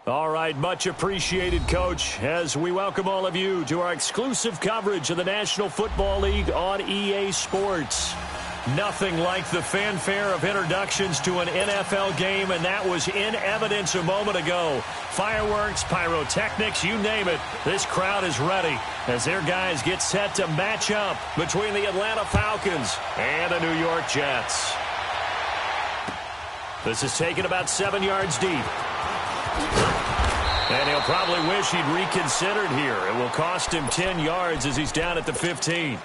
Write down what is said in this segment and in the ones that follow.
All right, much appreciated, Coach, as we welcome all of you to our exclusive coverage of the National Football League on EA Sports. Nothing like the fanfare of introductions to an NFL game, and that was in evidence a moment ago. Fireworks, pyrotechnics, you name it. This crowd is ready as their guys get set to match up between the Atlanta Falcons and the New York Jets. This is taken about 7 yards deep. And he'll probably wish he'd reconsidered here. It will cost him 10 yards as he's down at the 15.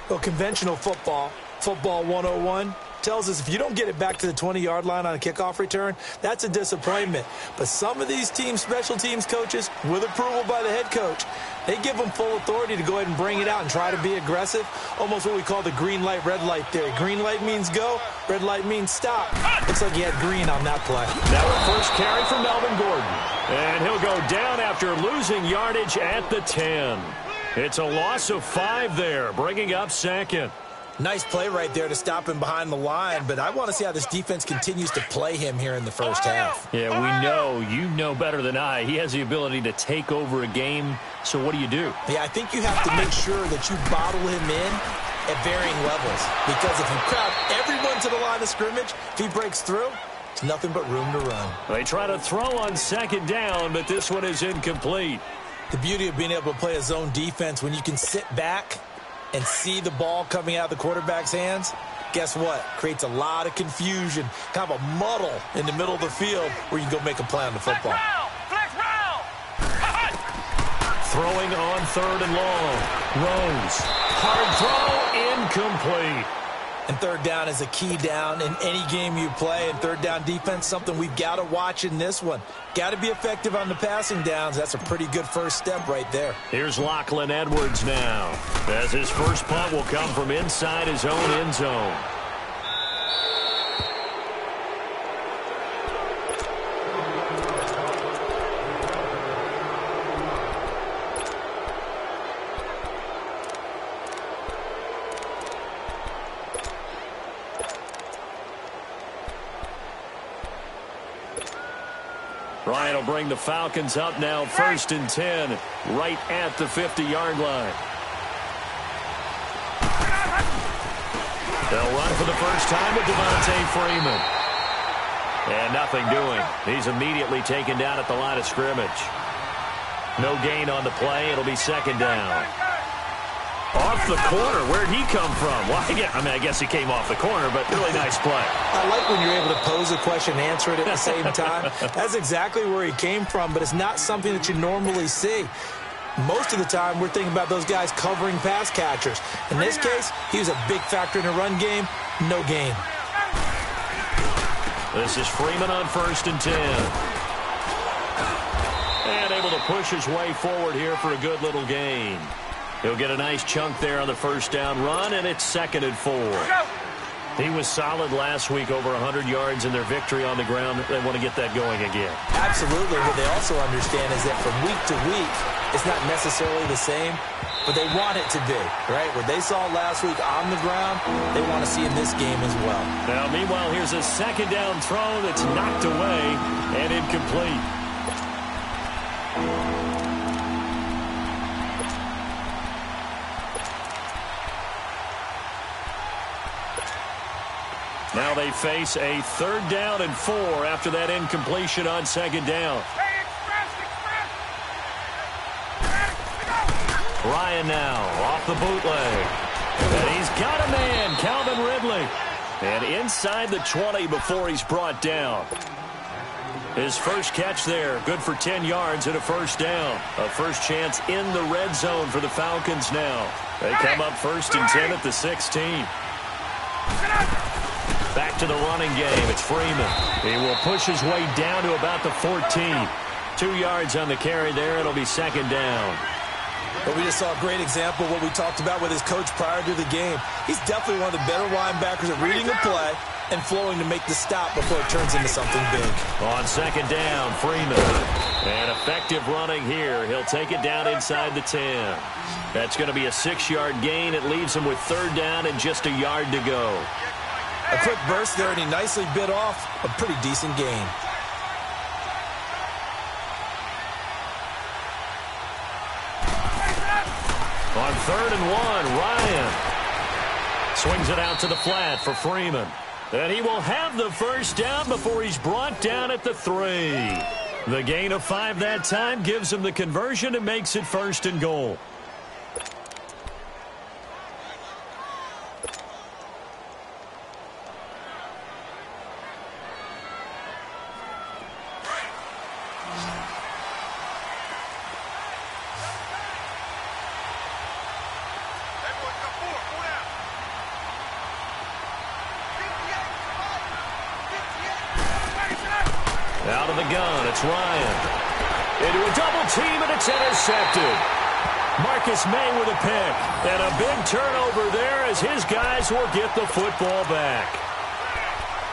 Well, conventional football 101, tells us if you don't get it back to the 20-yard line on a kickoff return, that's a disappointment. But some of these teams, special teams coaches, with approval by the head coach, they give them full authority to go ahead and bring it out and try to be aggressive. Almost what we call the green light, red light theory. Green light means go, red light means stop. Looks like he had green on that play. Now a first carry for Melvin Gordon. And he'll go down after losing yardage at the 10. It's a loss of 5 there, bringing up second. Nice play right there to stop him behind the line, but I want to see how this defense continues to play him here in the first half. Yeah, we know, you know better than I, he has the ability to take over a game, so what do you do? Yeah, I think you have to make sure that you bottle him in at varying levels, because if you crowd everyone to the line of scrimmage, if he breaks through, it's nothing but room to run. They try to throw on second down, but this one is incomplete. The beauty of being able to play a zone defense when you can sit back and see the ball coming out of the quarterback's hands, guess what? Creates a lot of confusion, kind of a muddle in the middle of the field where you can go make a play on the football. Throwing on third and long. Rose. Hard throw, incomplete. And third down is a key down in any game you play. And third down defense, something we've got to watch in this one. Got to be effective on the passing downs. That's a pretty good first step right there. Here's Lachlan Edwards now, as his first punt will come from inside his own end zone. Ryan will bring the Falcons up now, 1st and 10, right at the 50-yard line. They'll run for the first time with Devontae Freeman. And nothing doing. He's immediately taken down at the line of scrimmage. No gain on the play. It'll be second down. Off the corner. Where'd he come from? Well, I guess he came off the corner, but really nice play. I like when you're able to pose a question and answer it at the same time. That's exactly where he came from, but it's not something that you normally see. Most of the time, we're thinking about those guys covering pass catchers. In this case, he was a big factor in the run game. No gain. This is Freeman on 1st and 10. And able to push his way forward here for a good little gain. He'll get a nice chunk there on the first down run, and it's 2nd and 4. He was solid last week, over 100 yards in their victory on the ground. They want to get that going again. Absolutely. What they also understand is that from week to week, it's not necessarily the same, but they want it to be, right? What they saw last week on the ground, they want to see in this game as well. Now, meanwhile, here's a second down throw that's knocked away and incomplete. Now they face a 3rd down and 4 after that incompletion on second down. Ryan now off the bootleg. And he's got a man, Calvin Ridley. And inside the 20 before he's brought down. His first catch there, good for 10 yards and a first down. A first chance in the red zone for the Falcons now. They come up 1st and 10 at the 16. Back to the running game. It's Freeman. He will push his way down to about the 14. 2 yards on the carry there. It'll be second down. But we just saw a great example of what we talked about with his coach prior to the game. He's definitely one of the better linebackers at reading the play and flowing to make the stop before it turns into something big. On second down, Freeman. And effective running here. He'll take it down inside the 10. That's going to be a 6-yard gain. It leaves him with 3rd down and just a yard to go. A quick burst there, and he nicely bit off a pretty decent gain. On 3rd and 1, Ryan swings it out to the flat for Freeman. And he will have the first down before he's brought down at the 3. The gain of 5 that time gives him the conversion and makes it 1st and goal. Out of the gun, it's Ryan. Into a double team, and it's intercepted. Marcus May with a pick. And a big turnover there as his guys will get the football back.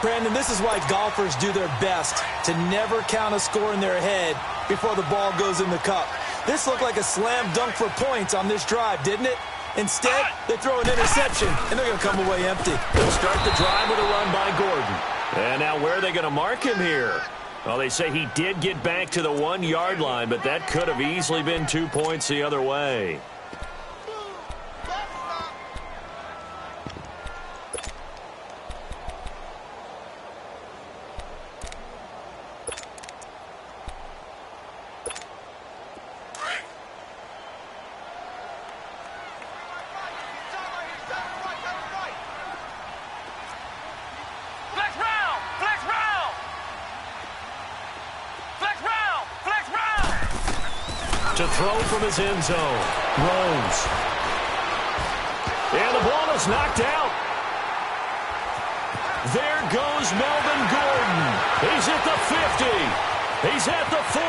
Brandon, this is why golfers do their best to never count a score in their head before the ball goes in the cup. This looked like a slam dunk for points on this drive, didn't it? Instead, they throw an interception, and they're going to come away empty. They'll start the drive with a run by Gordon. And now where are they going to mark him here? Well, they say he did get back to the 1-yard line, but that could have easily been 2 points the other way. To throw from his end zone. Rose. And the ball is knocked out. There goes Melvin Gordon. He's at the 50. He's at the 40.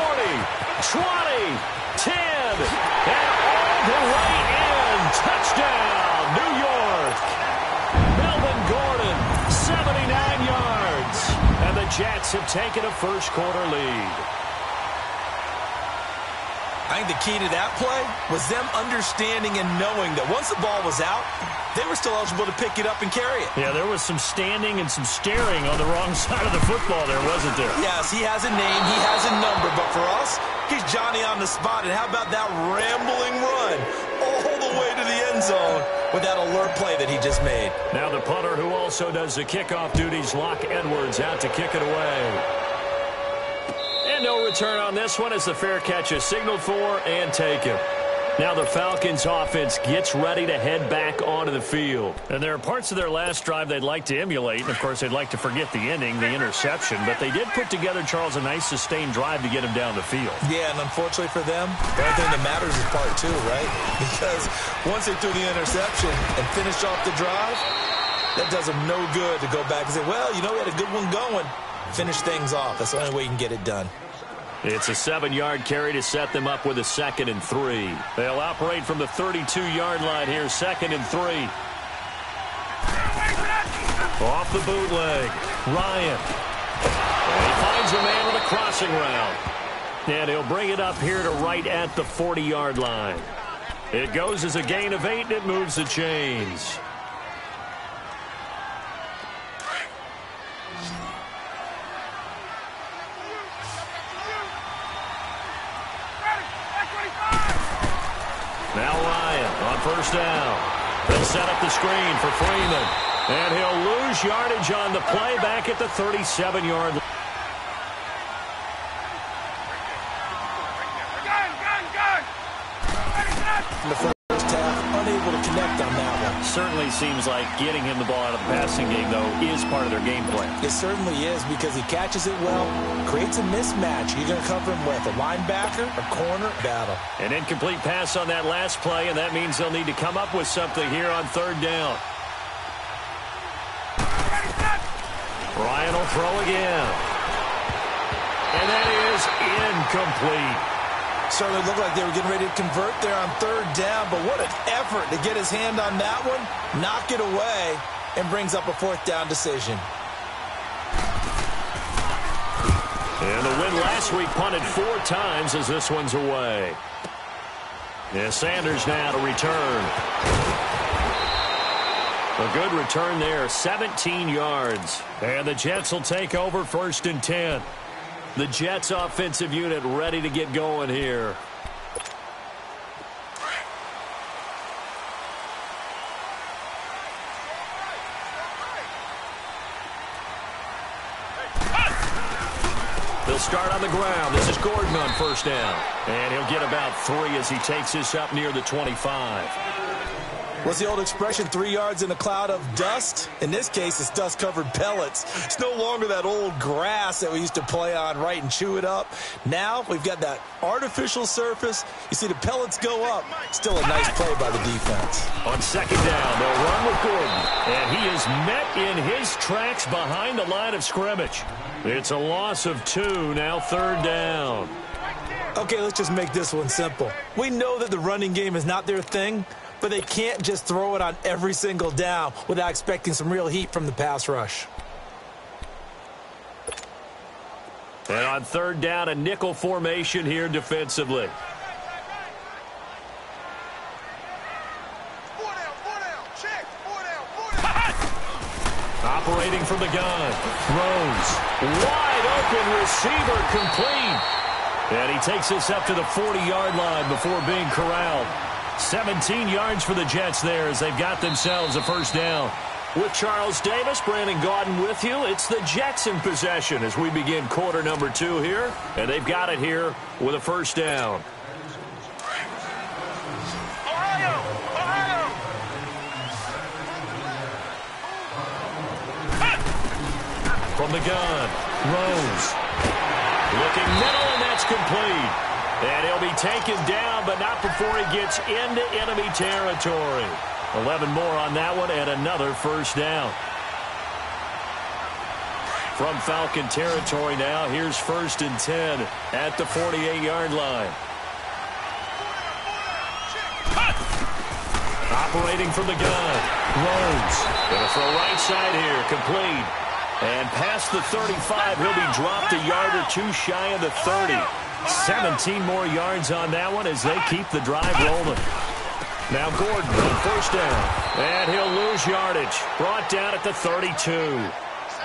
20. 10. And all the way in. Touchdown, New York. Melvin Gordon, 79 yards. And the Jets have taken a first-quarter lead. I think the key to that play was them understanding and knowing that once the ball was out, they were still eligible to pick it up and carry it. Yeah, there was some standing and some staring on the wrong side of the football there, wasn't there? Yes, he has a name, he has a number, but for us, he's Johnny on the spot. And how about that rambling run all the way to the end zone with that alert play that he just made? Now the punter who also does the kickoff duties, Locke Edwards, out to kick it away. And no return on this one as the fair catch is signaled for and taken. Now the Falcons offense gets ready to head back onto the field. And there are parts of their last drive they'd like to emulate. And, of course, they'd like to forget the ending, the interception. But they did put together, Charles, a nice sustained drive to get him down the field. Yeah, and unfortunately for them, the only thing that matters is part 2, right? Because once they threw the interception and finished off the drive, that does them no good to go back and say, well, you know, we had a good one going. Finish things off. That's the only way you can get it done. It's a 7-yard carry to set them up with a 2nd and 3. They'll operate from the 32-yard line here, 2nd and 3. Off the bootleg, Ryan. And he finds a man with a crossing route. And he'll bring it up here to right at the 40-yard line. It goes as a gain of 8, and it moves the chains. Now Ryan on first down. They'll set up the screen for Freeman. And he'll lose yardage on the play back at the 37-yard line. In the first half, unable to connect on that one. Certainly seems like getting him the ball out of the passing game, though, is part of their game plan. It certainly is because he catches it well, creates a mismatch. You're going to cover him with a linebacker, a corner, battle. An incomplete pass on that last play, and that means they'll need to come up with something here on 3rd down. Ryan will throw again. And that is incomplete. Certainly looked like they were getting ready to convert there on 3rd down, but what an effort to get his hand on that one, knock it away, and brings up a 4th down decision. And the win last week punted 4 times as this one's away. Yeah, Sanders now to return. A good return there, 17 yards. And the Jets will take over 1st and 10. The Jets offensive unit ready to get going here. He'll start on the ground. This is Gordon on first down. And he'll get about 3 as he takes this up near the 25. What's the old expression, 3 yards in a cloud of dust? In this case, it's dust-covered pellets. It's no longer that old grass that we used to play on, right, and chew it up. Now we've got that artificial surface. You see the pellets go up. Still a nice play by the defense. On second down, they'll run with Gordon. And he is met in his tracks behind the line of scrimmage. It's a loss of 2, now third down. Okay, let's just make this one simple. We know that the running game is not their thing, but they can't just throw it on every single down without expecting some real heat from the pass rush. And on third down, a nickel formation here defensively. Operating from the gun. Throws. Wide open receiver complete. And he takes this up to the 40-yard line before being corralled. 17 yards for the Jets there as they've got themselves a first down. With Charles Davis, Brandon Gaudin with you. It's the Jets in possession as we begin quarter number 2 here. And they've got it here with a first down. From the gun, Rose. Looking middle, and that's complete. And he'll be taken down, but not before he gets into enemy territory. 11 more on that one, and another first down. From Falcon territory now, here's 1st and 10 at the 48-yard line. Operating from the gun, Rose. Gonna throw right side here, complete. And past the 35, he'll be dropped a yard or 2 shy of the 30. 17 more yards on that one as they keep the drive rolling. Now Gordon on first down. And he'll lose yardage. Brought down at the 32.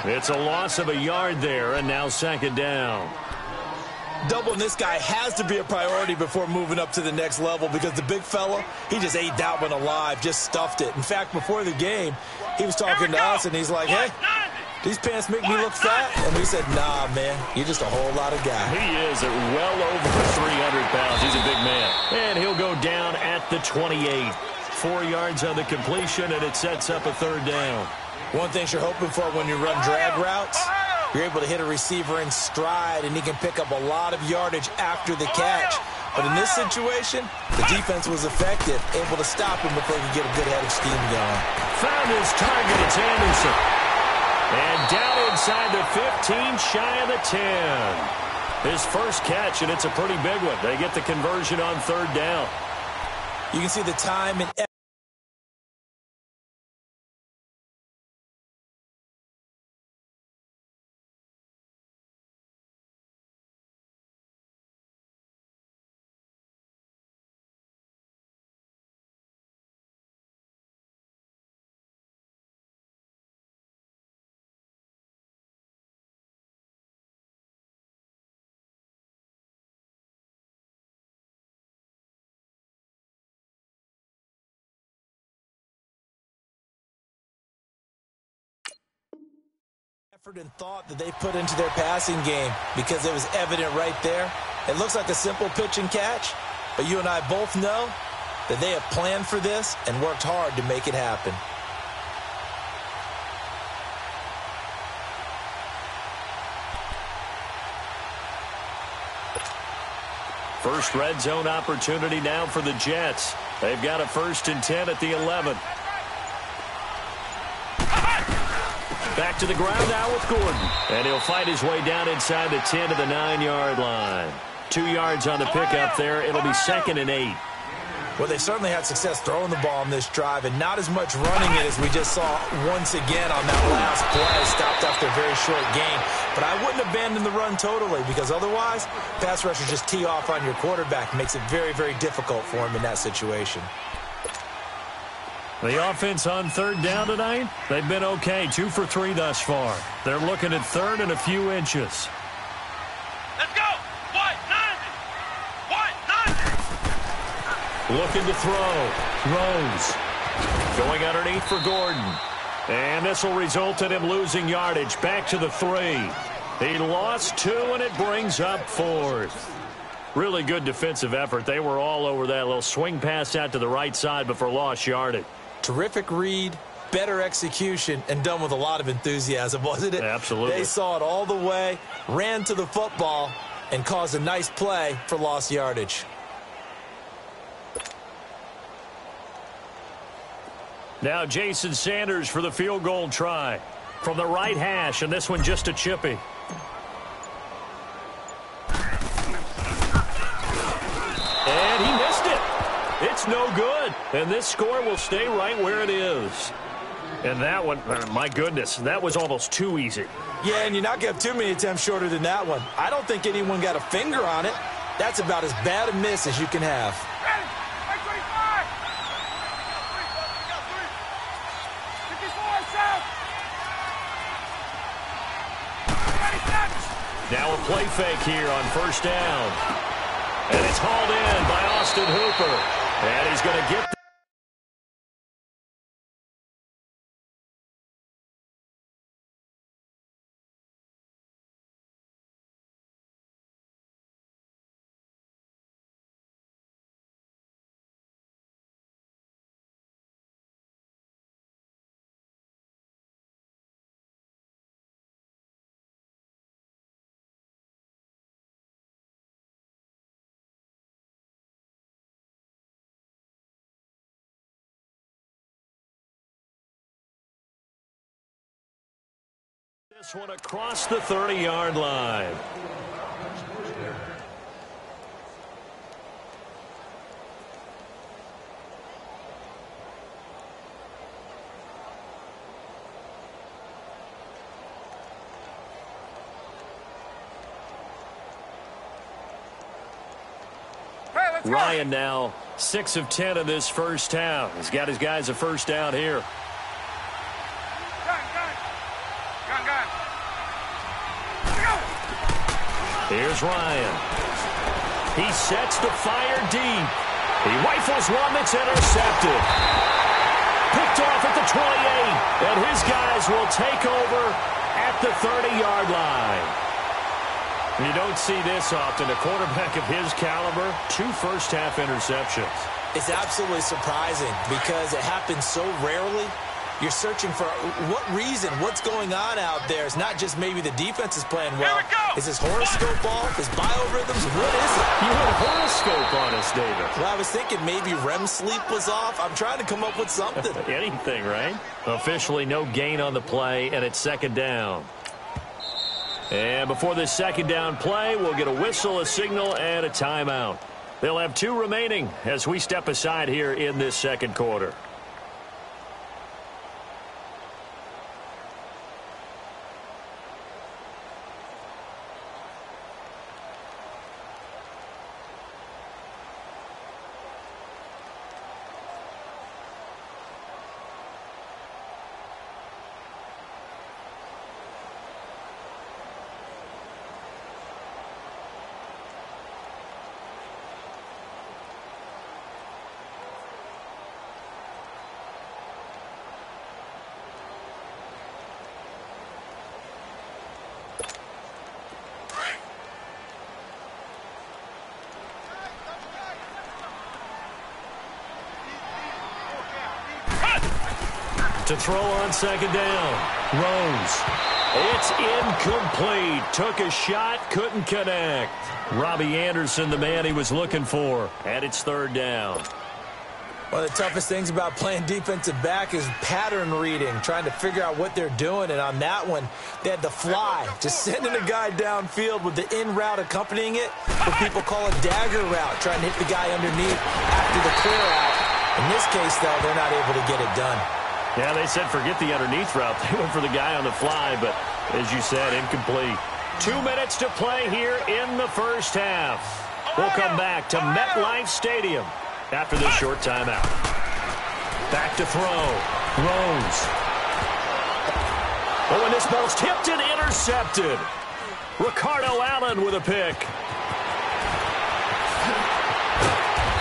It's a loss of a yard there, and now second down. Doubling this guy has to be a priority before moving up to the next level because the big fella, he just ate that one alive, just stuffed it. In fact, before the game, he was talking to us, and he's like, hey, these pants make me look fat? And we said, nah, man, you're just a whole lot of guy. He is at well over 300 pounds. He's a big man. And he'll go down at the 28. 4 yards on the completion, and it sets up a third down. One thing you're hoping for when you run drag routes, you're able to hit a receiver in stride, and he can pick up a lot of yardage after the catch. But in this situation, the defense was effective, able to stop him before he could get a good head of steam going. Found his target. It's Anderson. And down inside the 15, shy of the 10. His first catch, and it's a pretty big one. They get the conversion on third down. You can see the time and effort and thought that they put into their passing game, because it was evident right there. It looks like a simple pitch and catch, but you and I both know that they have planned for this and worked hard to make it happen. First red zone opportunity now for the Jets. They've got a 1st and 10 at the 11. Back to the ground now with Gordon. And he'll fight his way down inside the 10 to the 9-yard line. 2 yards on the pickup there. It'll be 2nd and 8. Well, they certainly had success throwing the ball in this drive, and not as much running it as we just saw once again on that last play. Stopped after a very short gain. But I wouldn't abandon the run totally, because otherwise, pass rushers just tee off on your quarterback. Makes it very, very difficult for him in that situation. The offense on third down tonight, they've been okay. 2 for 3 thus far. They're looking at third and a few inches. Let's go! What? 90! Looking to throw. Rose. Going underneath for Gordon. And this will result in him losing yardage. Back to the 3. He lost 2, and it brings up 4th. Really good defensive effort. They were all over that little swing pass out to the right side, but for lost yardage. Terrific read, better execution, and done with a lot of enthusiasm, wasn't it? Absolutely. They saw it all the way, ran to the football, and caused a nice play for lost yardage. Now Jason Sanders for the field goal try. From the right hash, and this one just a chippy. And he missed it. It's no good. And this score will stay right where it is. And that one, my goodness, that was almost too easy. Yeah, and you're not going to have too many attempts shorter than that one. I don't think anyone got a finger on it. That's about as bad a miss as you can have. Now a play fake here on first down. And it's hauled in by Austin Hooper. And he's going to get this one across the 30-yard line. Ryan now 6 of 10 in this first half. He's got his guys a first down here. Here's Ryan. He sets to fire deep. He rifles one that's intercepted. Picked off at the 28. And his guys will take over at the 30-yard line. You don't see this often. A quarterback of his caliber, 2 first-half interceptions. It's absolutely surprising because it happens so rarely. You're searching for what reason, what's going on out there. It's not just maybe the defense is playing well. Is this horoscope off? Is biorhythms? What is it? You had a horoscope on us, David. Well, I was thinking maybe REM sleep was off. I'm trying to come up with something. Anything, right? Officially no gain on the play, and it's second down. And before this second down play, we'll get a whistle, a signal, and a timeout. They'll have 2 remaining as we step aside here in this second quarter. To throw on second down. Rose. It's incomplete. Took a shot, couldn't connect. Robbie Anderson, the man he was looking for. And it's third down. One of the toughest things about playing defensive back is pattern reading, trying to figure out what they're doing. And on that one, they had the fly, just sending a guy downfield with the in route accompanying it, what people call a dagger route, trying to hit the guy underneath after the clear out. In this case, though, they're not able to get it done. Yeah, they said forget the underneath route. They went for the guy on the fly, but as you said, incomplete. 2 minutes to play here in the first half. We'll come back to MetLife Stadium after this short timeout. Back to throw. Rose. Oh, and this ball's tipped and intercepted. Ricardo Allen with a pick.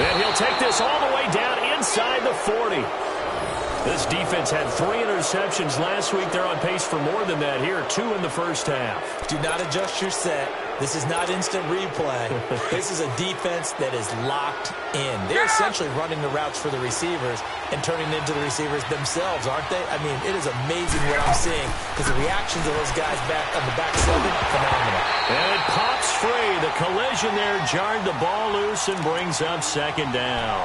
And he'll take this all the way down inside the 40. This defense had 3 interceptions last week. They're on pace for more than that here. 2 in the first half. Do not adjust your set. This is not instant replay. This is a defense that is locked in. They're essentially running the routes for the receivers and turning into the receivers themselves, aren't they? I mean, it is amazing what I'm seeing because the reactions of those guys back on the back 7, phenomenal. And it pops free. The collision there jarred the ball loose and brings up second down.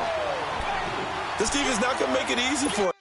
This defense not going to make it easy for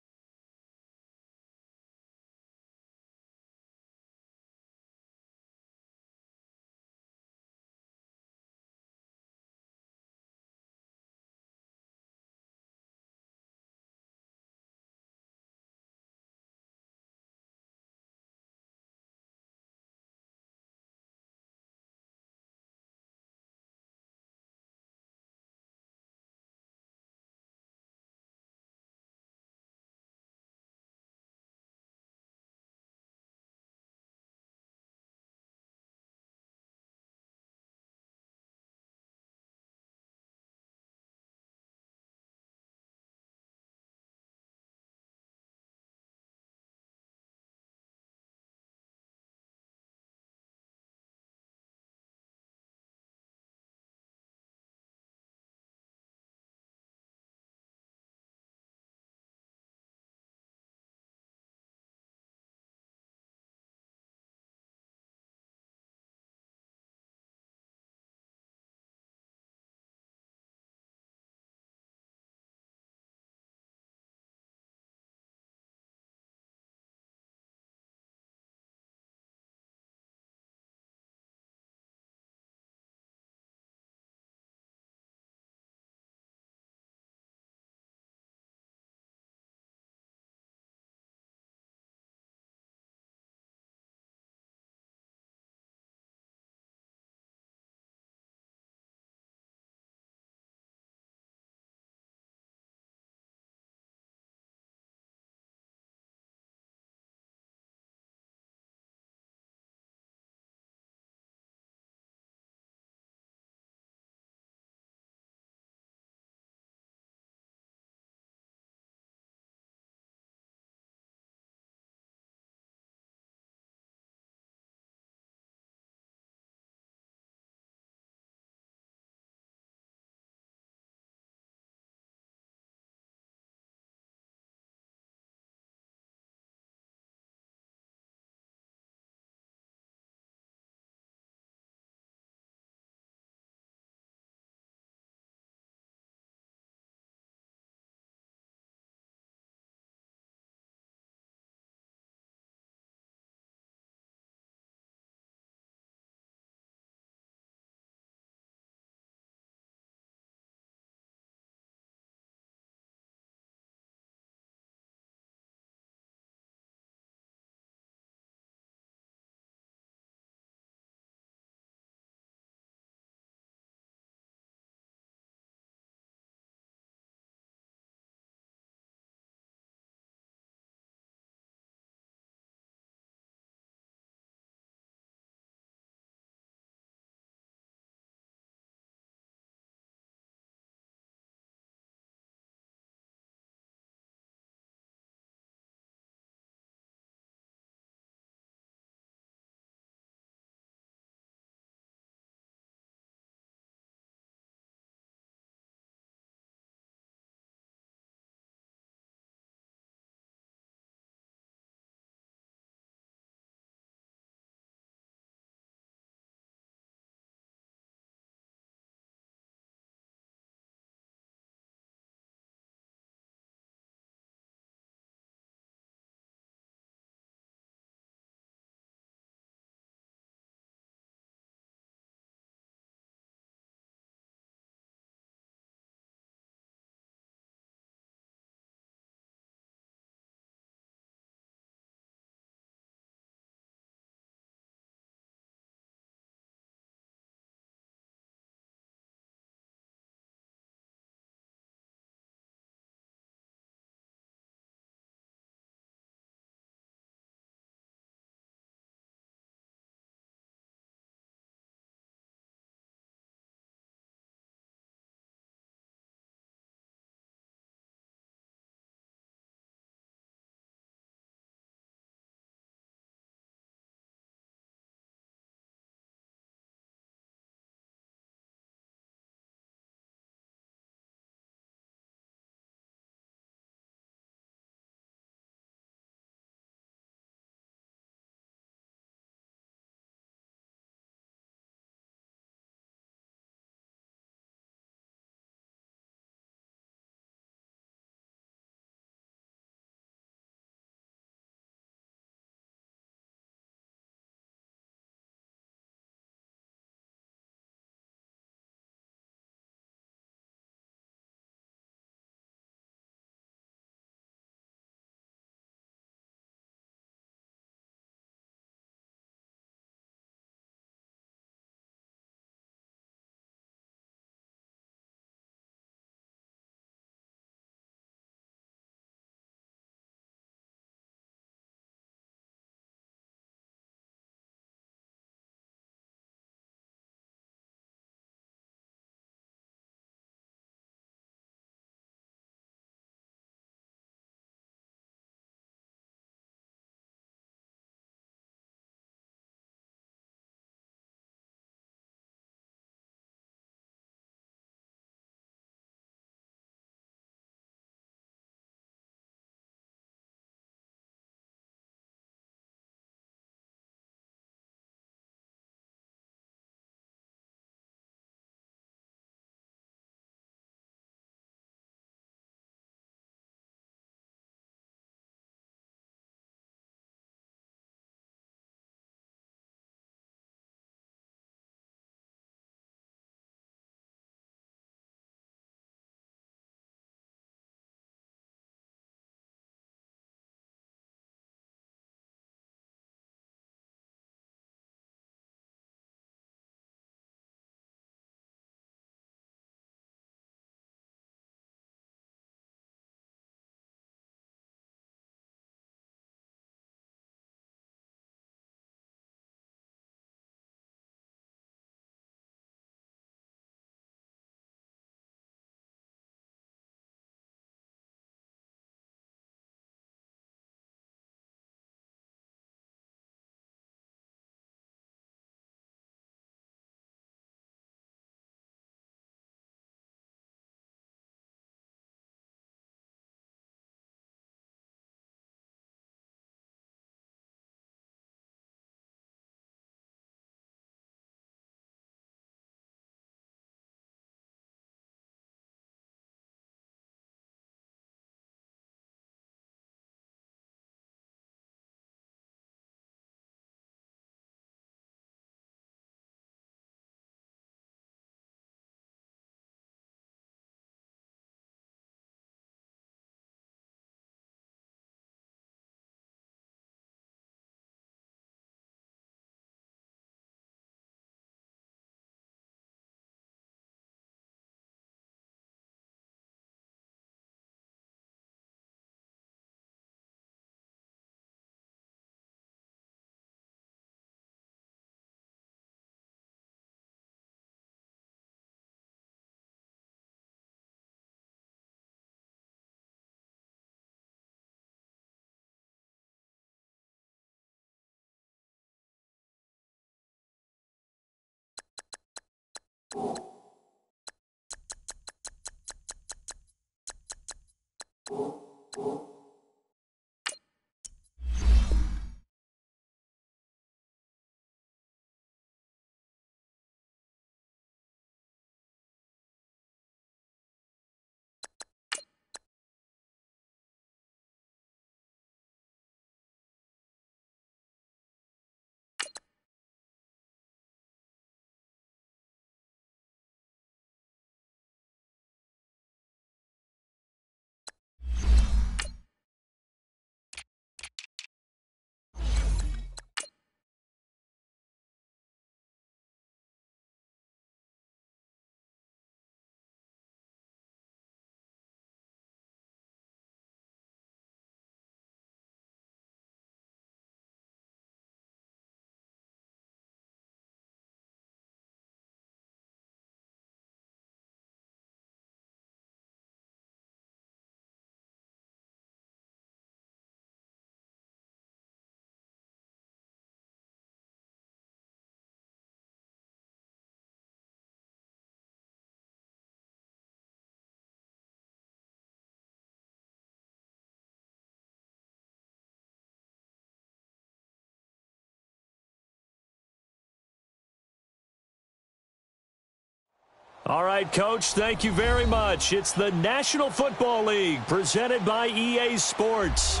All right, Coach, thank you very much. It's the National Football League presented by EA Sports.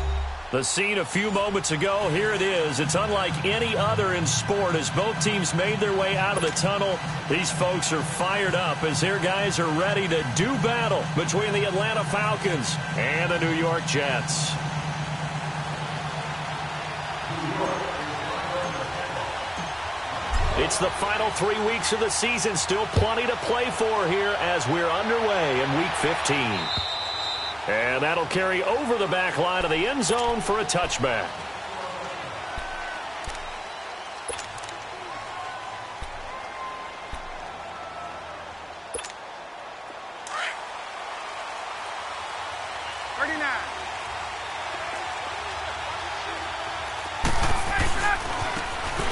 The scene a few moments ago, here it is. It's unlike any other in sport as both teams made their way out of the tunnel. These folks are fired up as their guys are ready to do battle between the Atlanta Falcons and the New York Jets. It's the final 3 weeks of the season. Still plenty to play for here as we're underway in Week 15. And that'll carry over the back line of the end zone for a touchback.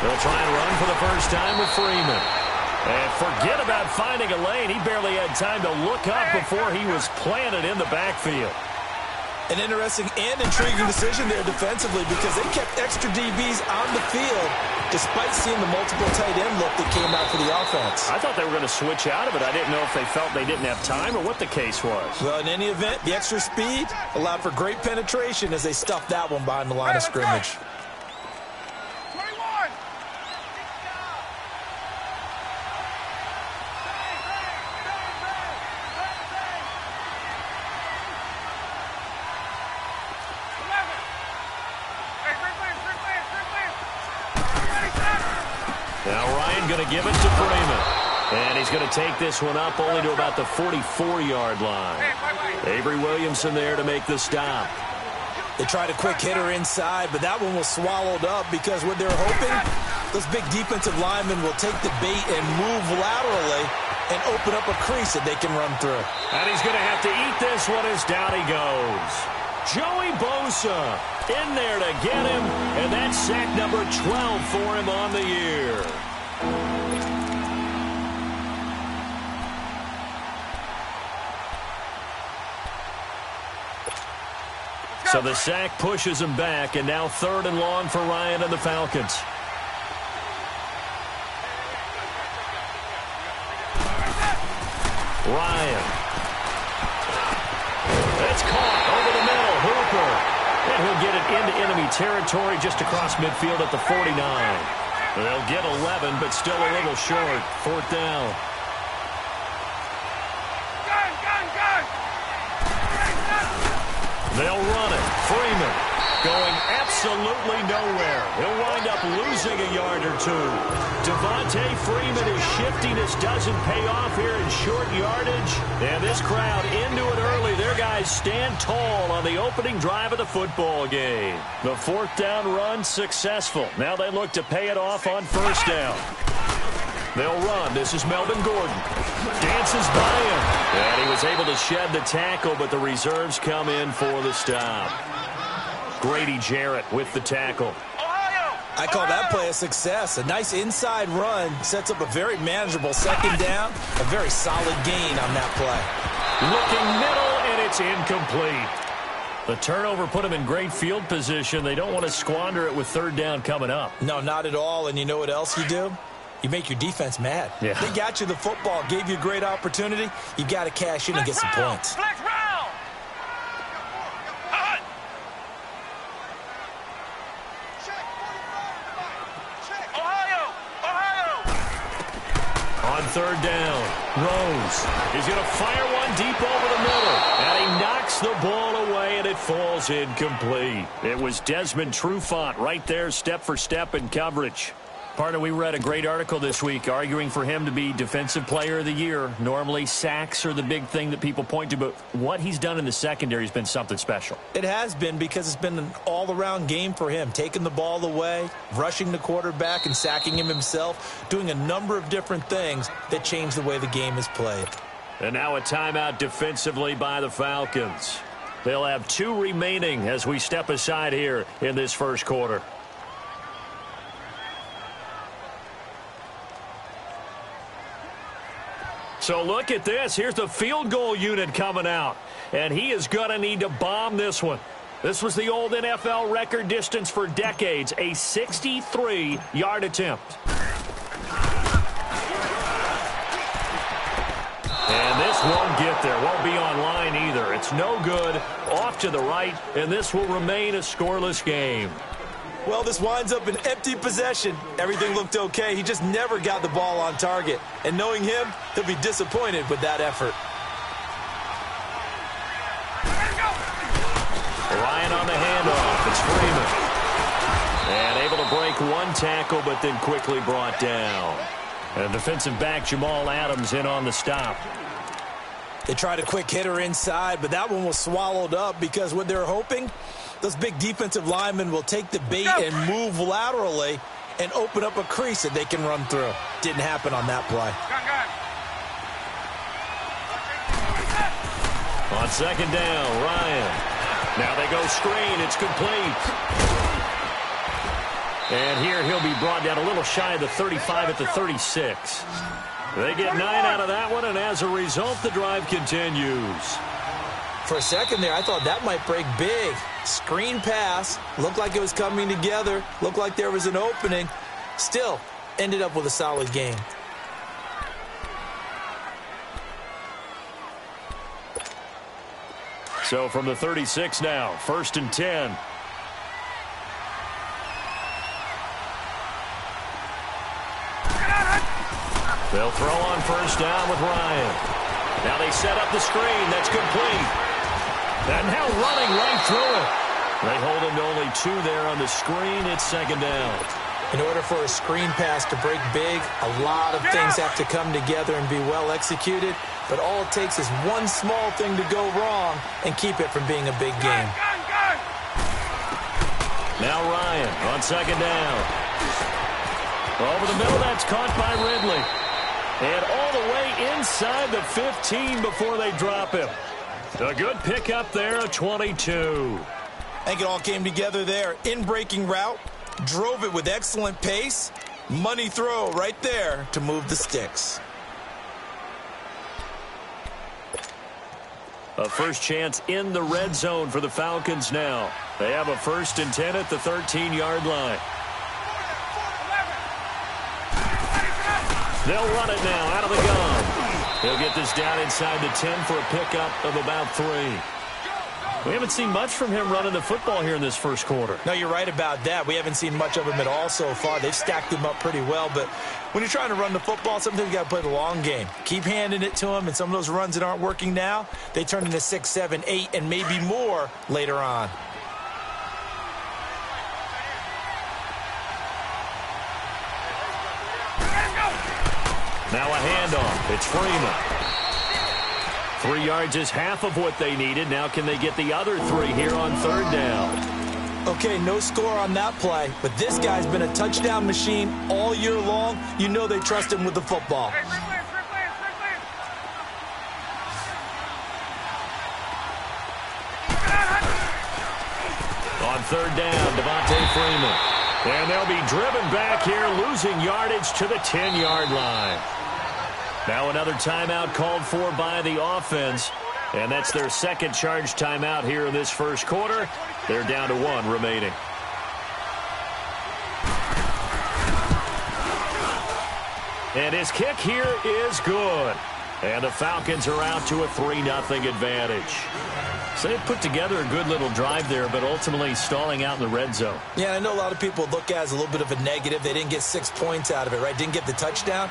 They'll try and run for the first time with Freeman. And forget about finding a lane. He barely had time to look up before he was planted in the backfield. An interesting and intriguing decision there defensively because they kept extra DBs on the field despite seeing the multiple tight end look that came out for the offense. I thought they were going to switch out of it. I didn't know if they felt they didn't have time or what the case was. Well, in any event, the extra speed allowed for great penetration as they stuffed that one behind the line of scrimmage. Now Ryan going to give it to Freeman. And he's going to take this one up only to about the 44-yard line. Avery Williamson there to make the stop. They tried a quick hitter inside, but that one was swallowed up because what they're hoping, those big defensive linemen will take the bait and move laterally and open up a crease that they can run through. And he's going to have to eat this one as down he goes. Joey Bosa in there to get him, and that's sack number 12 for him on the year. So the sack pushes him back, and now 3rd and long for Ryan and the Falcons. Ryan. That's caught over the middle. Hooper. And he'll get it into enemy territory just across midfield at the 49. They'll get 11, but still a little short. 4th down. They'll run it. Freeman going absolutely nowhere. He'll wind up losing a yard or two. Devontae Freeman is shifting. This doesn't pay off here in short yardage. And this crowd into it early. Their guys stand tall on the opening drive of the football game. The 4th down run successful. Now they look to pay it off on 1st down. They'll run. This is Melvin Gordon. Dances by him. And he was able to shed the tackle, but the reserves come in for the stop. Grady Jarrett with the tackle. Ohio, I call that play a success. A nice inside run sets up a very manageable second down. A very solid gain on that play. Looking middle, and it's incomplete. The turnover put them in great field position. They don't want to squander it with third down coming up. No, not at all. And you know what else you do? You make your defense mad. Yeah. They got you the football, gave you a great opportunity. You got to cash in and get some points. Flex round. Hut. Ohio. On third down, Rose is going to fire one deep over the middle. And he knocks the ball away, and it falls incomplete. It was Desmond Trufant right there, step for step in coverage. Partner, we read a great article this week arguing for him to be Defensive Player of the Year. Normally, sacks are the big thing that people point to, but what he's done in the secondary has been something special. It has been, because it's been an all-around game for him, taking the ball away, rushing the quarterback and sacking him himself, doing a number of different things that change the way the game is played. And now a timeout defensively by the Falcons. They'll have 2 remaining as we step aside here in this first quarter. So look at this. Here's the field goal unit coming out. And he is going to need to bomb this one. This was the old NFL record distance for decades, a 63-yard attempt. And this won't get there. Won't be on line either. It's no good. Off to the right, and this will remain a scoreless game. Well, this winds up an empty possession. Everything looked okay. He just never got the ball on target. And knowing him, he'll be disappointed with that effort. Ryan on the handoff. It's Freeman. And able to break one tackle, but then quickly brought down. And defensive back Jamal Adams in on the stop. They tried a quick hitter inside, but that one was swallowed up because what they're hoping, those big defensive linemen will take the bait and move laterally and open up a crease that they can run through. Didn't happen on that play. On second down, Ryan. Now they go screen. It's complete. And here he'll be brought down a little shy of the 35 at the 36. They get 9 out of that one, and as a result, the drive continues. For a second there, I thought that might break big. Screen pass. Looked like it was coming together. Looked like there was an opening. Still, ended up with a solid game. So from the 36 now, 1st and 10. They'll throw on first down with Ryan. Now they set up the screen. That's complete. And now running right through it. They hold him to only 2 there on the screen. It's second down. In order for a screen pass to break big, a lot of things have to come together and be well executed. But all it takes is one small thing to go wrong and keep it from being a big game. Now Ryan on second down. Over the middle, that's caught by Ridley. And all the way inside the 15 before they drop him. A good pickup there, a 22. I think it all came together there. In-breaking route, drove it with excellent pace. Money throw right there to move the sticks. A first chance in the red zone for the Falcons now. They have a 1st and 10 at the 13-yard line. They'll run it now out of the gun. He'll get this down inside the 10 for a pickup of about 3. We haven't seen much from him running the football here in this first quarter. No, you're right about that. We haven't seen much of him at all so far. They've stacked him up pretty well, but when you're trying to run the football, sometimes you got to play the long game. Keep handing it to him, and some of those runs that aren't working now, they turn into 6, 7, 8, and maybe more later on. Now a handoff. It's Freeman. 3 yards is half of what they needed. Now can they get the other 3 here on third down? Okay, no score on that play, but this guy's been a touchdown machine all year long. You know they trust him with the football. On third down, Devontae Freeman. And they'll be driven back here, losing yardage to the 10-yard line. Now another timeout called for by the offense. And that's their second charge timeout here in this first quarter. They're down to 1 remaining. And his kick here is good. And the Falcons are out to a 3-0 advantage. So they put together a good little drive there, but ultimately stalling out in the red zone. Yeah, I know a lot of people look at it as a little bit of a negative. They didn't get 6 points out of it, right? Didn't get the touchdown.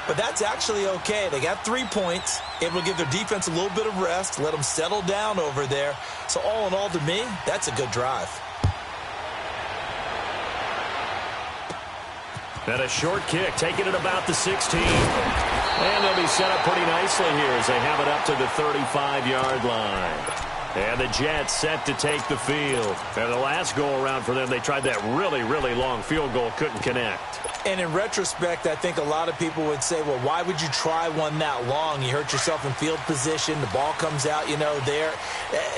But that's actually okay. They got 3 points, able to give their defense a little bit of rest, let them settle down over there. So all in all, to me, that's a good drive. And a short kick, taking it about the 16. And they'll be set up pretty nicely here as they have it up to the 35-yard line. And the Jets set to take the field. And the last go-around for them, they tried that really, really long field goal, couldn't connect. And in retrospect, I think a lot of people would say, well, why would you try one that long? You hurt yourself in field position. The ball comes out, there.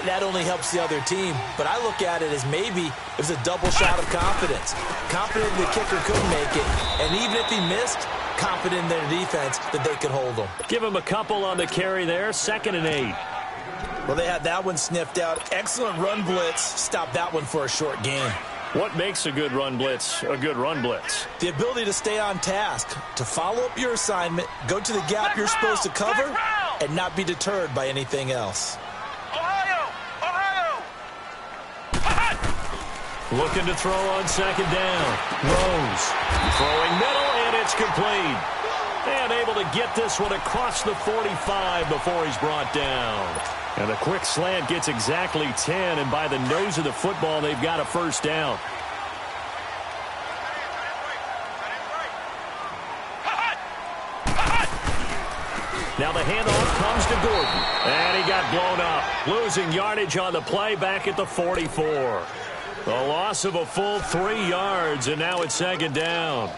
That only helps the other team. But I look at it as maybe it was a double shot of confidence. Confident the kicker couldn't make it. And even if he missed, confident in their defense that they could hold him. Give him a couple on the carry there. 2nd and 8. Well, they had that one sniffed out. Excellent run blitz. Stopped that one for a short gain. What makes a good run blitz a good run blitz? The ability to stay on task, to follow up your assignment, go to the gap you're supposed to cover, and not be deterred by anything else. Ohio! Looking to throw on 2nd down. Rose throwing middle, and it's complete. And able to get this one across the 45 before he's brought down. And a quick slant gets exactly 10, and by the nose of the football, they've got a first down. Now the handoff comes to Gordon, and he got blown up. Losing yardage on the play back at the 44. A loss of a full 3 yards, and now it's 2nd down.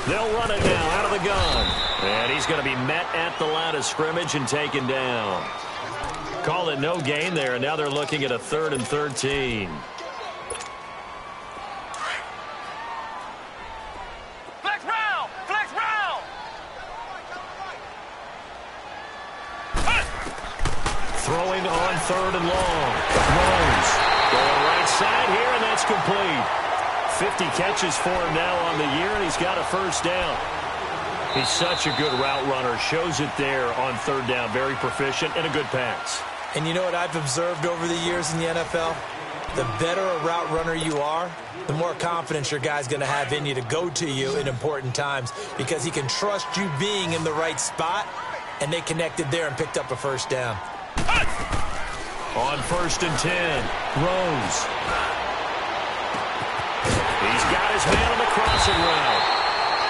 They'll run it now out of the gun. And he's going to be met at the line of scrimmage and taken down. Call it no gain there, and now they're looking at a 3rd and 13. Flex round! Flex round! Throwing on 3rd and long. Rose going right side here, and that's complete. 50 catches for him now on the year, and he's got a first down. He's such a good route runner. Shows it there on 3rd down. Very proficient and a good pass. And you know what I've observed over the years in the NFL? The better a route runner you are, the more confidence your guy's going to have in you to go to you in important times because he can trust you being in the right spot, and they connected there and picked up a first down. On 1st and 10, Rose. He's got his man on the crossing route.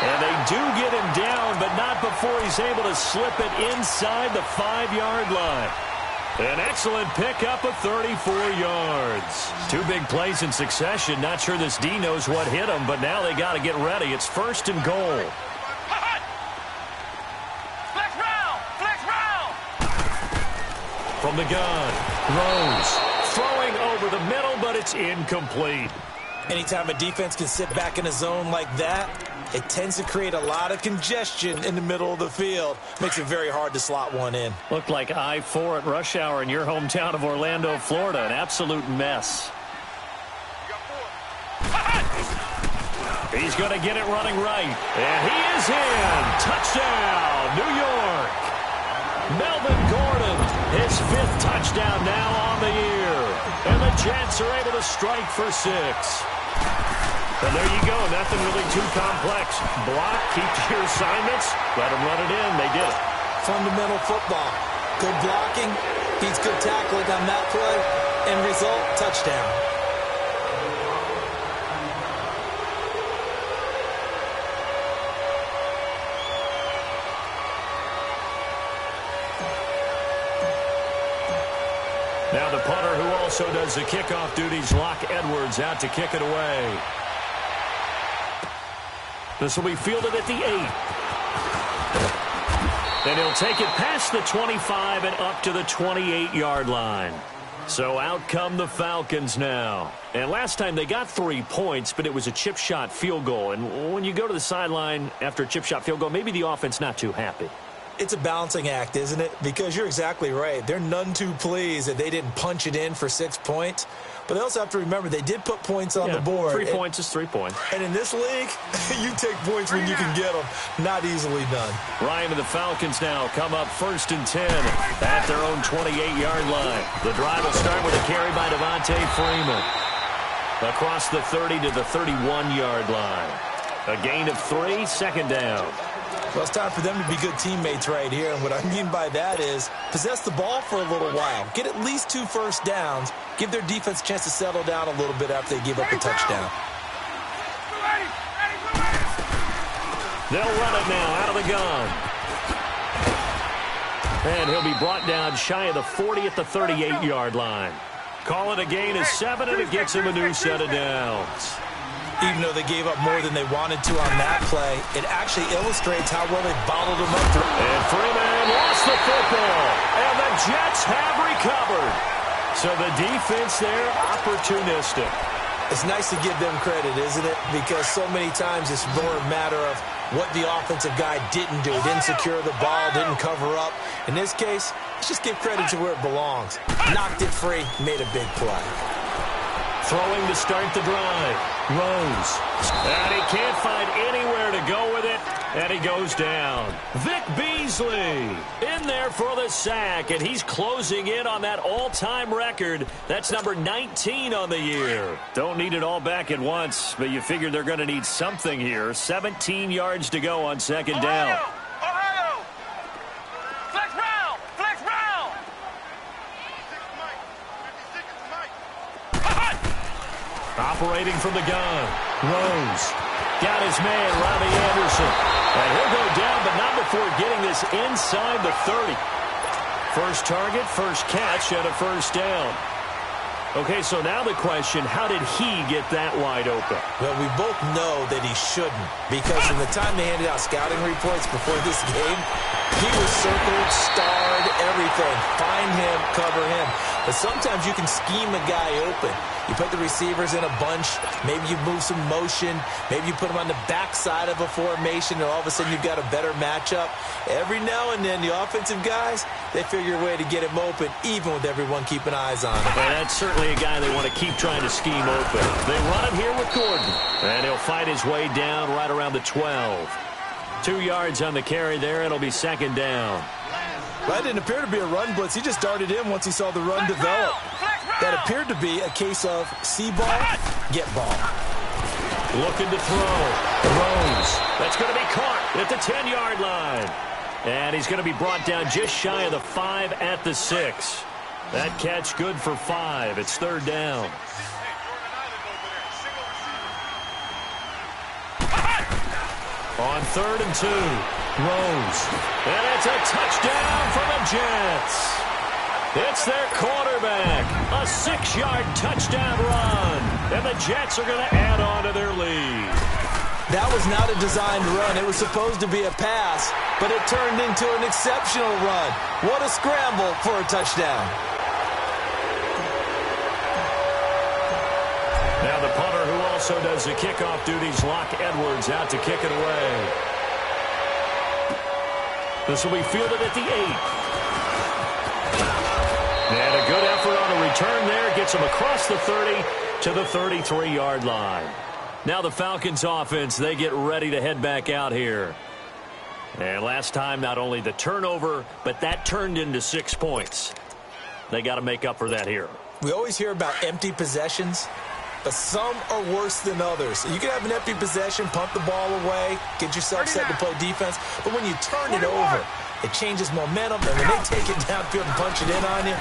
And they do get him down, but not before he's able to slip it inside the 5-yard line. An excellent pickup of 34 yards. 2 big plays in succession. Not sure this D knows what hit him, but now they got to get ready. It's 1st and goal. Flex round! Flex round! From the gun, Rose throwing over the middle, but it's incomplete. Anytime a defense can sit back in a zone like that, it tends to create a lot of congestion in the middle of the field. Makes it very hard to slot one in. Looked like I-4 at rush hour in your hometown of Orlando, Florida. An absolute mess. He's going to get it running right. And he is in. Touchdown, New York. Melvin Gordon, his 5th touchdown now on the year. And the Jets are able to strike for 6. And there you go. Nothing really too complex. Block, keep to your assignments, let them run it in. They did it. Fundamental football. Good blocking, beats good tackling on that play. End result, touchdown. Now the punter who also does the kickoff duties, Locke Edwards, out to kick it away. This will be fielded at the 8. And he'll take it past the 25 and up to the 28-yard line. So out come the Falcons now. And last time they got 3 points, but it was a chip shot field goal. And when you go to the sideline after a chip shot field goal, maybe the offense not too happy. It's a balancing act, isn't it? Because you're exactly right. They're none too pleased that they didn't punch it in for 6 points. But they also have to remember they did put points on the board. 3 points is 3 points. And in this league, you take points when you can get them. Not easily done. Ryan and the Falcons now come up 1st and 10 at their own 28-yard line. The drive will start with a carry by Devontae Freeman. Across the 30 to the 31-yard line. A gain of 3, 2nd down. Well, it's time for them to be good teammates right here. And what I mean by that is possess the ball for a little while. Get at least 2 first downs. Give their defense a chance to settle down a little bit after they give up a touchdown. They'll run it now out of the gun. And he'll be brought down shy of the 40 at the 38-yard line. Call it a gain of 7, and it gets him a new set of downs. Even though they gave up more than they wanted to on that play, it actually illustrates how well they bottled them up. And Freeman lost the football, and the Jets have recovered. So the defense there, opportunistic. It's nice to give them credit, isn't it? Because so many times it's more a matter of what the offensive guy didn't do. Didn't secure the ball, didn't cover up. In this case, let's just give credit to where it belongs. Knocked it free, made a big play. Throwing to start the drive. Rose. And he can't find anywhere to go with it. And he goes down. Vic Beasley in there for the sack. And he's closing in on that all-time record. That's number 19 on the year. Don't need it all back at once, but you figure they're going to need something here. 17 yards to go on 2nd down. Ohio! Flex round! Flex round! Operating from the gun. Rose. Got his man, Robbie Anderson. And he'll go down, but not before getting this inside the 30. First target, first catch, and a 1st down. Okay, so now the question, how did he get that wide open? Well, we both know that he shouldn't, because from the time they handed out scouting reports before this game, he was circled, starred, everything. Find him, cover him. But sometimes you can scheme a guy open. You put the receivers in a bunch. Maybe you move some motion. Maybe you put them on the backside of a formation, and all of a sudden you've got a better matchup. Every now and then, the offensive guys, they figure a way to get him open, even with everyone keeping eyes on him. Well, that's certainly a guy they want to keep trying to scheme open. They run it here with Gordon. And he'll fight his way down right around the 12. 2 yards on the carry there. It'll be 2nd down. That didn't appear to be a run blitz. He just darted in once he saw the run develop. That appeared to be a case of see ball, get ball. Looking to throw. Rose. That's going to be caught at the 10-yard line. And he's going to be brought down just shy of the 5 at the 6. That catch good for 5. It's 3rd down. On 3rd and 2. Rose. And it's a touchdown for the Jets. It's their quarterback. A 6-yard touchdown run. And the Jets are going to add on to their lead. That was not a designed run. It was supposed to be a pass, but it turned into an exceptional run. What a scramble for a touchdown. Now the punter who also does the kickoff duties, Locke Edwards, out to kick it away. This will be fielded at the 8. And a good effort on a return there. Gets him across the 30 to the 33-yard line. Now the Falcons offense, they get ready to head back out here. And last time, not only the turnover, but that turned into 6 points. They got to make up for that here. We always hear about empty possessions, but some are worse than others. You can have an empty possession, punt the ball away, get yourself set to play defense, but when you turn it over, it changes momentum, and when they take it downfield and punch it in on you,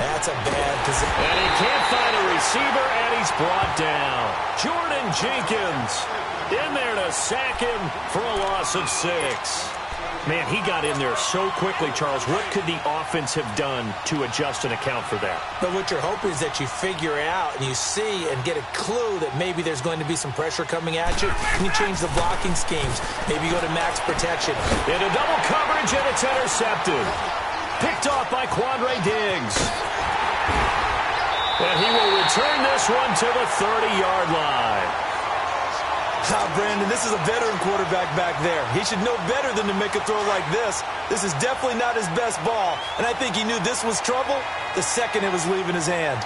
that's a bad position. And he can't find a receiver, and he's brought down. Jordan Jenkins in there to sack him for a loss of 6. Man, he got in there so quickly, Charles. What could the offense have done to adjust and account for that? But what you're hoping is that you figure out and you see and get a clue that maybe there's going to be some pressure coming at you, and you change the blocking schemes. Maybe go to max protection. Into double coverage, and it's intercepted. Picked off by Quandre Diggs. And he will return this one to the 30-yard line. Brandon, this is a veteran quarterback back there. He should know better than to make a throw like this. This is definitely not his best ball, and I think he knew this was trouble the second it was leaving his hand.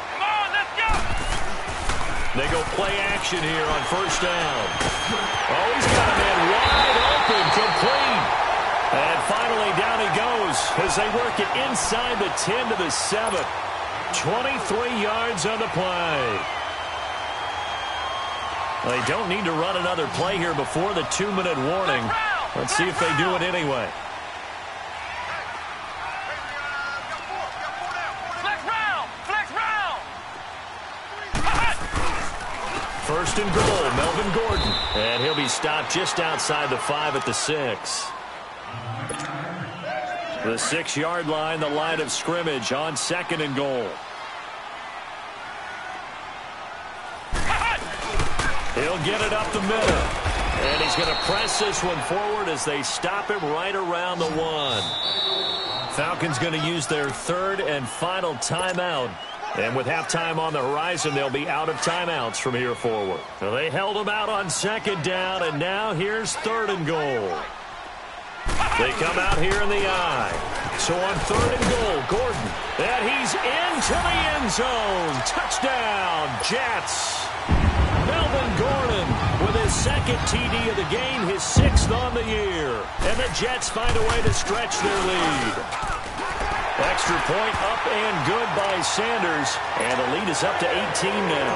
Come on, let's go! They go play action here on first down. Oh, he's got a man wide open, complete. And finally down he goes as they work it inside the 10 to the 7. 23 yards on the play. They don't need to run another play here before the 2-minute warning. Let's see if they do it anyway. Flex round! First and goal, Melvin Gordon. And he'll be stopped just outside the 5 at the 6. The 6-yard line, the line of scrimmage on second and goal. He'll get it up the middle. And he's going to press this one forward as they stop him right around the 1. Falcons going to use their third and final timeout. And with halftime on the horizon, they'll be out of timeouts from here forward. So they held him out on second down, and now here's third and goal. They come out here in the eye. So on third and goal, Gordon. And he's into the end zone. Touchdown, Jets. Melvin Gordon with his second TD of the game, his 6th on the year. And the Jets find a way to stretch their lead. Extra point up and good by Sanders. And the lead is up to 18 now.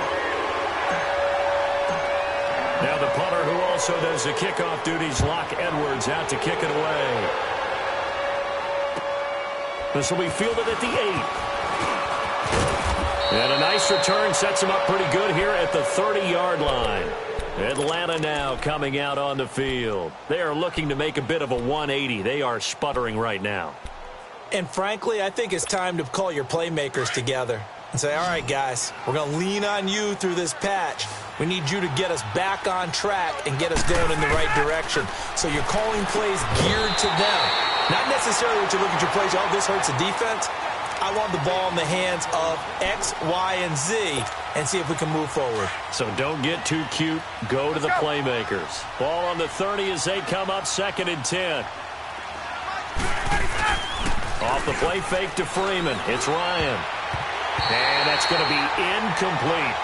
Now the punter who also does the kickoff duties, Locke Edwards, out to kick it away. This will be fielded at the 8. And a nice return sets him up pretty good here at the 30-yard line. Atlanta now coming out on the field. They are looking to make a bit of a 180. They are sputtering right now. And frankly, I think it's time to call your playmakers together and say, all right, guys, we're going to lean on you through this patch. We need you to get us back on track and get us going in the right direction. So you're calling plays geared to them. Not necessarily what you look at your plays, oh, this hurts the defense. I want the ball in the hands of X, Y, and Z and see if we can move forward. So don't get too cute. Go to the playmakers. Ball on the 30 as they come up second and 10. Off the play fake to Freeman. It's Ryan. And that's going to be incomplete.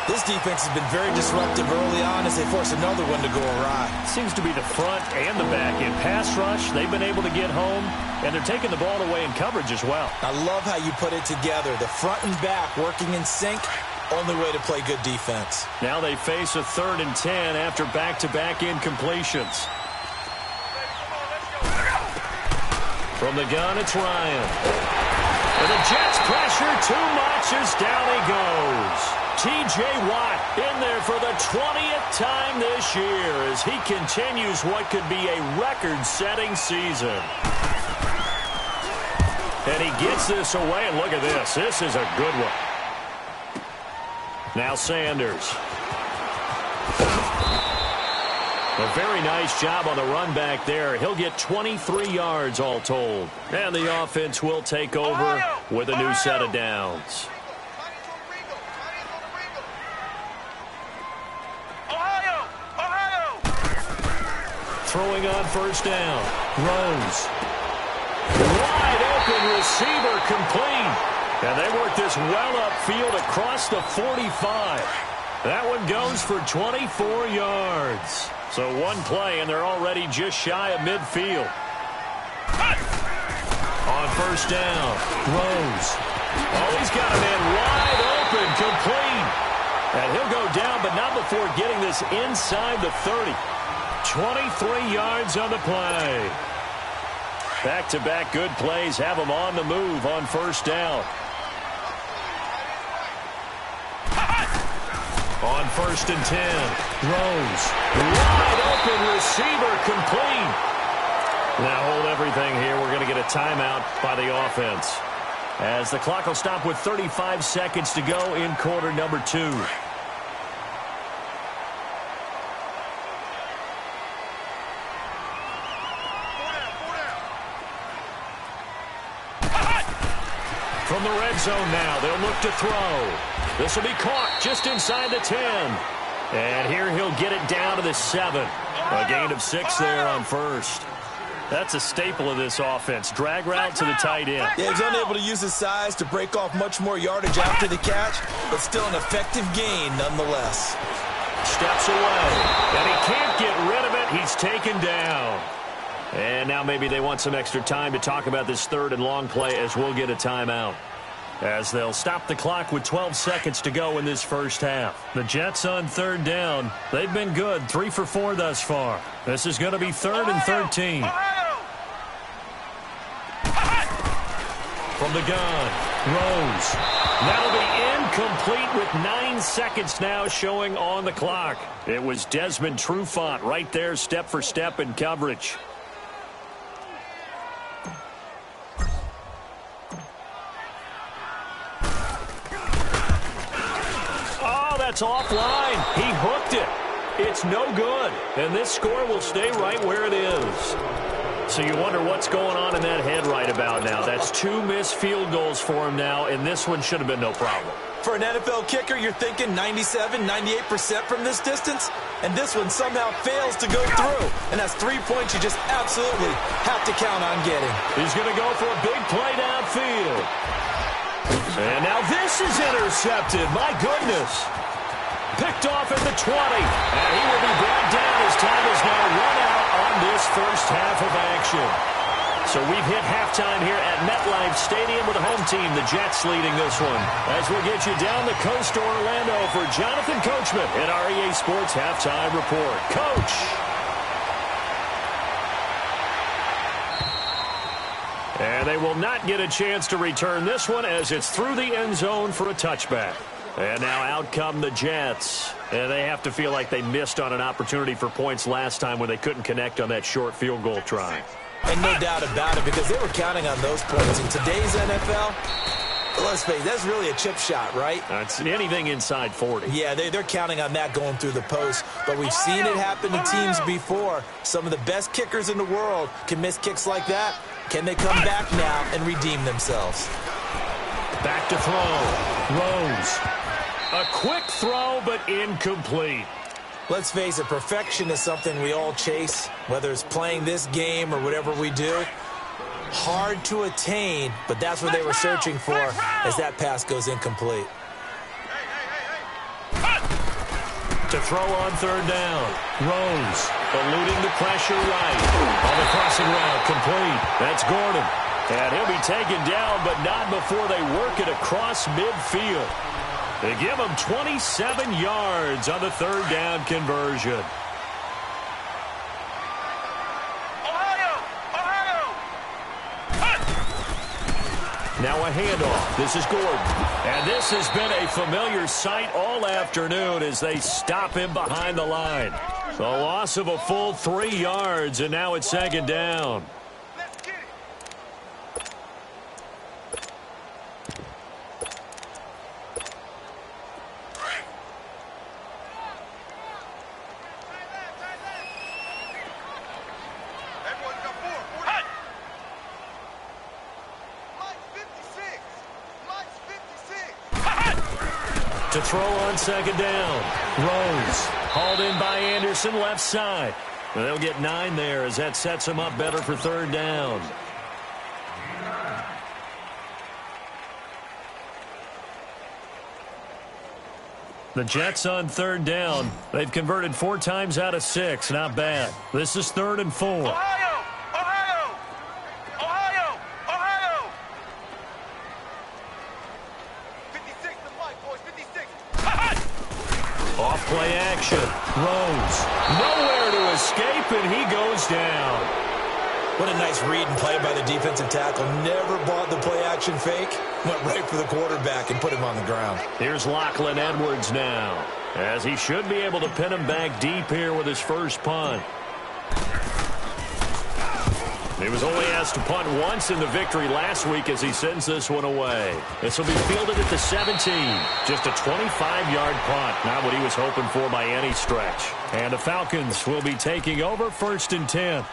This defense has been very disruptive early on as they force another one to go awry. Seems to be the front and the back. In pass rush, they've been able to get home, and they're taking the ball away in coverage as well. I love how you put it together. The front and back working in sync, only way to play good defense. Now they face a 3rd and 10 after back-to-back incompletions. From the gun, it's Ryan. And the Jets pressure too much as down he goes. T.J. Watt in there for the 20th time this year as he continues what could be a record-setting season. And he gets this away, and look at this. This is a good one. Now Sanders. A very nice job on the run back there. He'll get 23 yards all told. And the offense will take over with a new set of downs. Throwing on first down. Rose. Wide open receiver complete. And they work this well upfield across the 45. That one goes for 24 yards. So one play, and they're already just shy of midfield. On first down, Rose. Oh, he's got a man wide open, complete. And he'll go down, but not before getting this inside the 30. 23 yards on the play. Back-to-back good plays have them on the move on first down. On 1st and 10. Rose. Wide open receiver complete. Now hold everything here. We're going to get a timeout by the offense, as the clock will stop with 35 seconds to go in quarter number 2. From the red zone now, they'll look to throw. This will be caught just inside the 10. And here he'll get it down to the 7. A gain of 6 there on first. That's a staple of this offense. Drag route to the tight end. Yeah, he's unable to use his size to break off much more yardage after the catch, but still an effective gain nonetheless. Steps away, and he can't get rid of it. He's taken down. And now maybe they want some extra time to talk about this 3rd and long play, as we'll get a timeout, as they'll stop the clock with 12 seconds to go in this first half. The Jets on 3rd down. They've been good, 3 for 4 thus far. This is going to be 3rd and 13. From the gun, Rose. That'll be incomplete with 9 seconds now showing on the clock. It was Desmond Trufant right there, step for step in coverage. That's offline. He hooked it. It's no good. And this score will stay right where it is. So you wonder what's going on in that head right about now. That's 2 missed field goals for him now, and this one should have been no problem. For an NFL kicker, you're thinking 97, 98% from this distance, and this one somehow fails to go through. And that's 3 points you just absolutely have to count on getting. He's going to go for a big play downfield. And now this is intercepted. My goodness. Picked off at the 20, and he will be brought down as time is now run out on this first half of action. So we've hit halftime here at MetLife Stadium with the home team, the Jets, leading this one. As we'll get you down the coast to Orlando for Jonathan Coachman at our EA Sports Halftime Report. Coach. And they will not get a chance to return this one, as it's through the end zone for a touchback. And now out come the Jets. And they have to feel like they missed on an opportunity for points last time when they couldn't connect on that short field goal try. And no doubt about it, because they were counting on those points. In today's NFL, let's face it, that's really a chip shot, right? It's anything inside 40. Yeah, they're counting on that going through the post. But we've seen it happen to teams before. Some of the best kickers in the world can miss kicks like that. Can they come back now and redeem themselves? Back to throw. Rose. A quick throw, but incomplete. Let's face it, perfection is something we all chase, whether it's playing this game or whatever we do. Hard to attain, but that's what they were searching for as that pass goes incomplete. To throw on 3rd down. Rose eluding the pressure right. On the crossing route, complete. That's Gordon. And he'll be taken down, but not before they work it across midfield. They give him 27 yards on the 3rd down conversion. Now a handoff. This is Gordon. And this has been a familiar sight all afternoon as they stop him behind the line. A loss of a full 3 yards, and now it's 2nd down. To throw on 2nd down. Rose hauled in by Anderson, left side. And they'll get 9 there as that sets them up better for 3rd down. The Jets on 3rd down. They've converted 4 times out of 6. Not bad. This is 3rd and 4. Off-play action. Rose. Nowhere to escape, and he goes down. What a nice read and play by the defensive tackle. Never bought the play-action fake. Went right for the quarterback and put him on the ground. Here's Lachlan Edwards now. as he should be able to pin him back deep here with his first punt. He was only asked to punt once in the victory last week as he sends this one away. This will be fielded at the 17. Just a 25-yard punt. Not what he was hoping for by any stretch. And the Falcons will be taking over 1st and 10.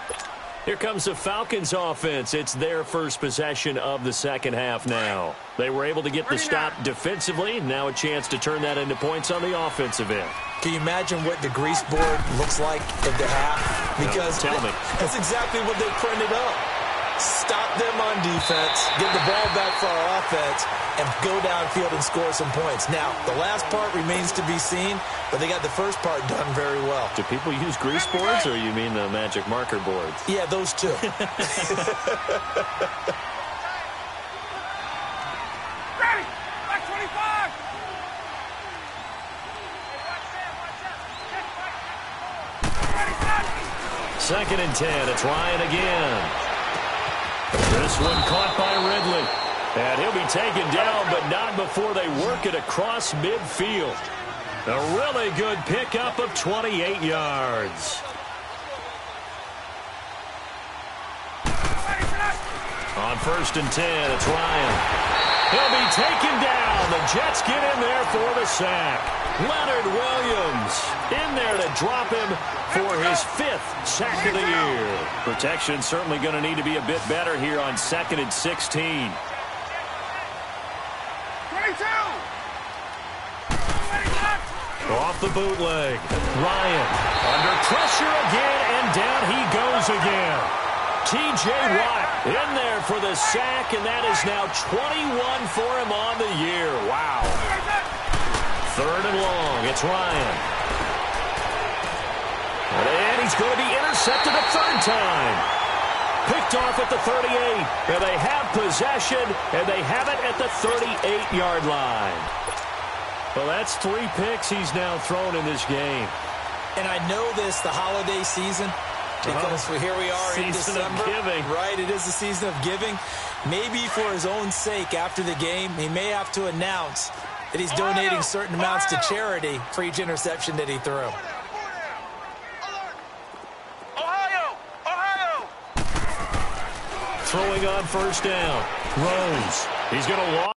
Here comes the Falcons offense. It's their first possession of the second half now. They were able to get the stop defensively. Now a chance to turn that into points on the offensive end. Can you imagine what the grease board looks like at the half? Because no, tell me. That's exactly what they printed up. Stop them on defense, get the ball back for our offense, and go downfield and score some points. Now, the last part remains to be seen, but they got the first part done very well. Do people use grease boards, or you mean the magic marker boards? Yeah, those two. Ready! Back 25! 2nd and 10. It's Ryan again. This one caught by Ridley. And he'll be taken down, but not before they work it across midfield. A really good pickup of 28 yards. On 1st and 10, it's Ryan. He'll be taken down. The Jets get in there for the sack. Leonard Williams in there to drop him for his 5th sack of the year. Protection certainly going to need to be a bit better here on 2nd and 16. 22! Off the bootleg. Ryan under pressure again, and down he goes again. T.J. Watt in there for the sack, and that is now 21 for him on the year. Wow. 3rd and long. It's Ryan. And he's going to be intercepted a 3rd time. Picked off at the 38. And they have possession, and they have it at the 38-yard line. Well, that's 3 picks he's now thrown in this game. And I know this, the holiday season, because here we are in December. Of giving. Right, it is the season of giving. Maybe for his own sake after the game, he may have to announce that he's donating certain amounts to charity for each interception that he threw. Throwing on 1st down. Rose. He's going to walk.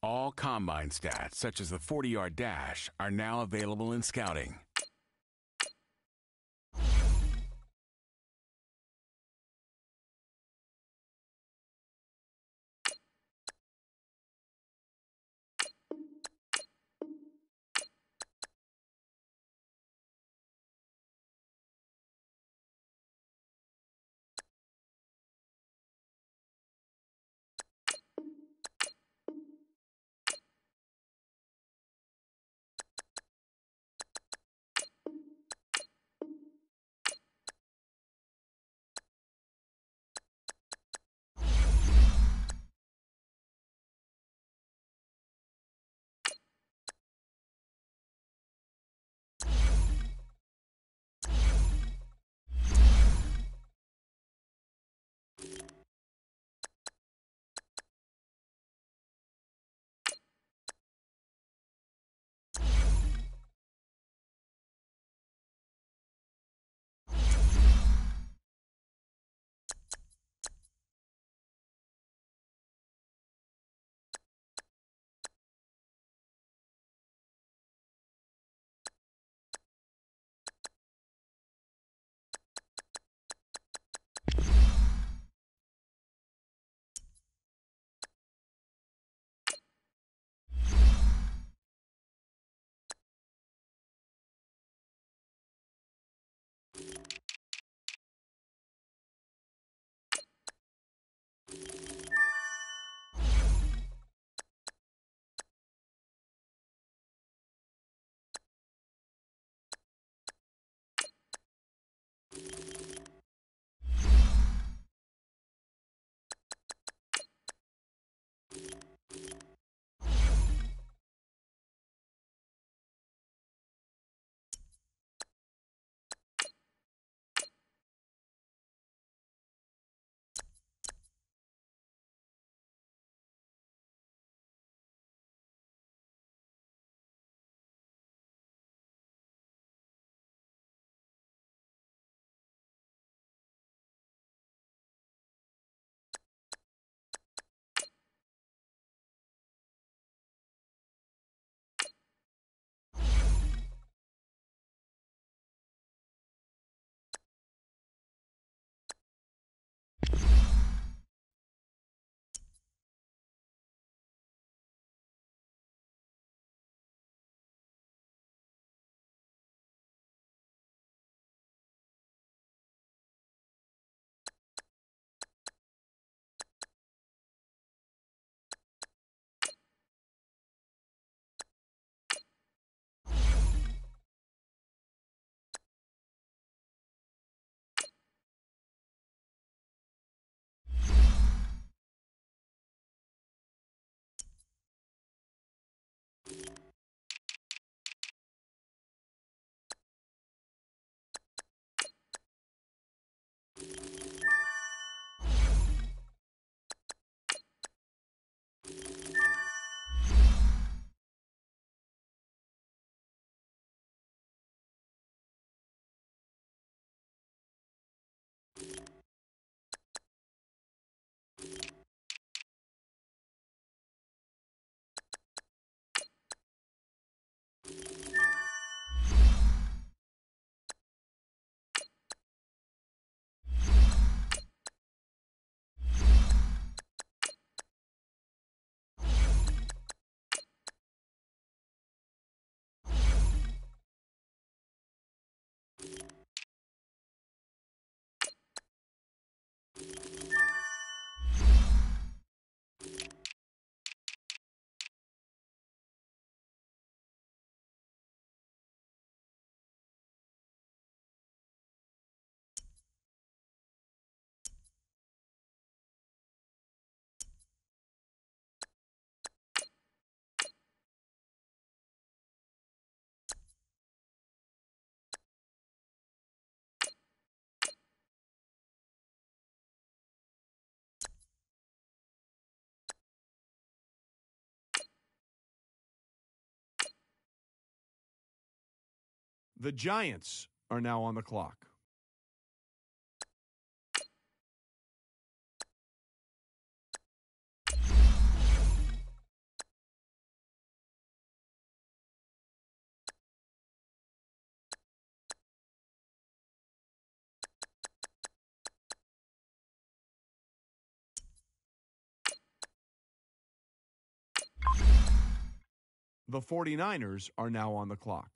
All combine stats, such as the 40-yard dash, are now available in scouting. The Giants are now on the clock. The 49ers are now on the clock.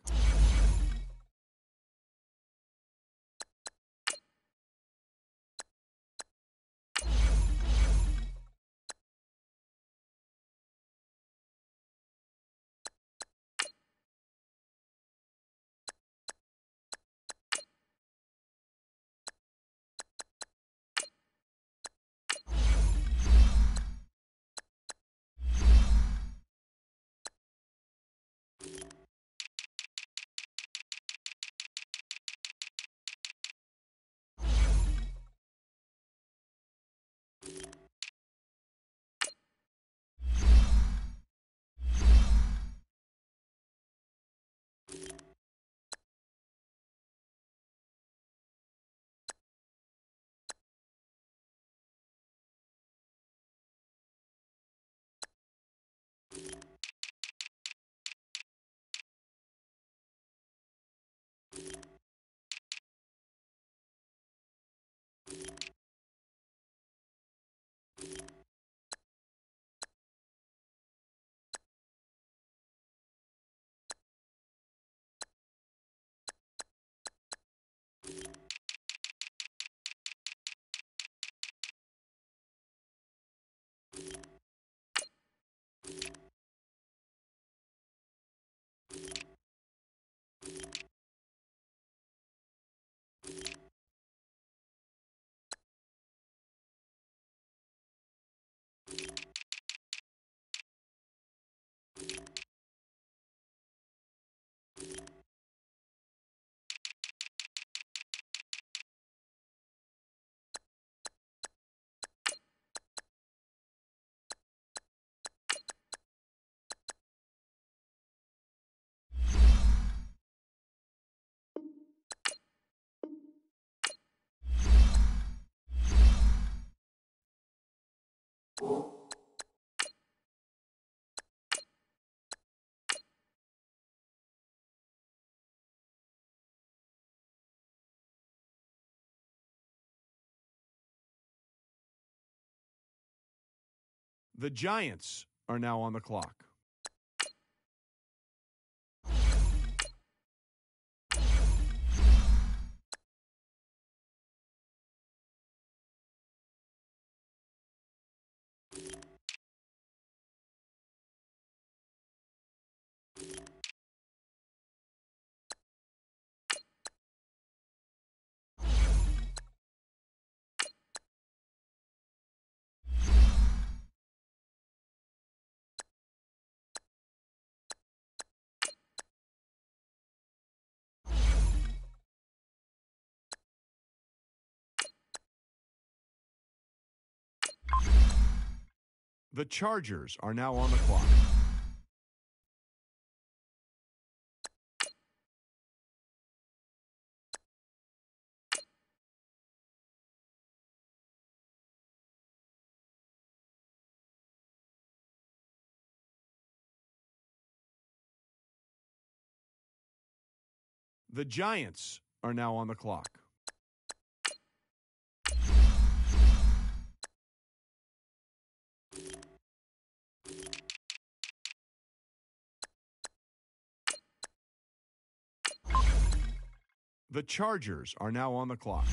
The Giants are now on the clock. The Chargers are now on the clock. The Giants are now on the clock. The Chargers are now on the clock.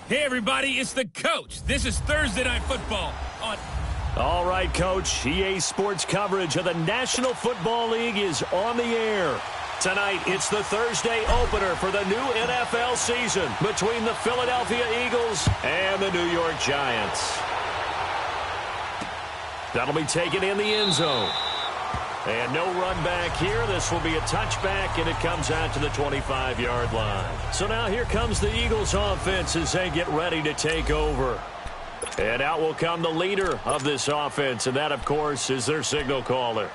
Hey, everybody, it's the coach. This is Thursday Night Football on... All right, Coach. EA Sports coverage of the National Football League is on the air. Tonight, it's the Thursday opener for the new NFL season between the Philadelphia Eagles and the New York Giants. That'll be taken in the end zone. And no run back here. This will be a touchback, and it comes out to the 25-yard line. So now here comes the Eagles offense as they get ready to take over. And out will come the leader of this offense, and that, of course, is their signal caller.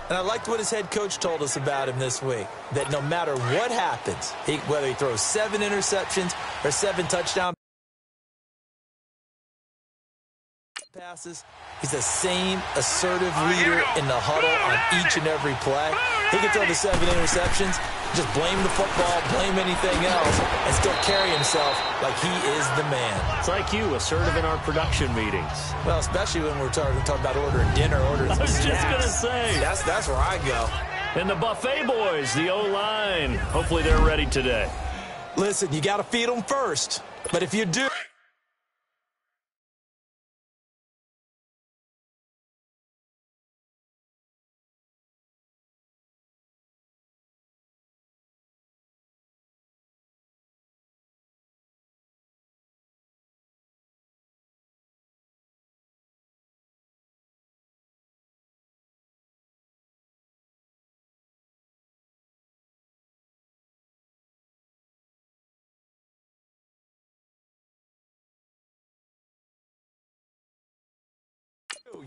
And I liked what his head coach told us about him this week, that no matter what happens, whether he throws 7 interceptions or 7 touchdown passes, he's the same assertive leader in the huddle on each and every play. He can throw the 7 interceptions, just blame the football, blame anything else, and still carry himself like he is the man. It's like you, assertive in our production meetings. Well, especially when we're talking about ordering dinner, ordering some snacks. I was just going to say. That's where I go. And the Buffet boys, the O-line, hopefully they're ready today. Listen, you got to feed them first. But if you do...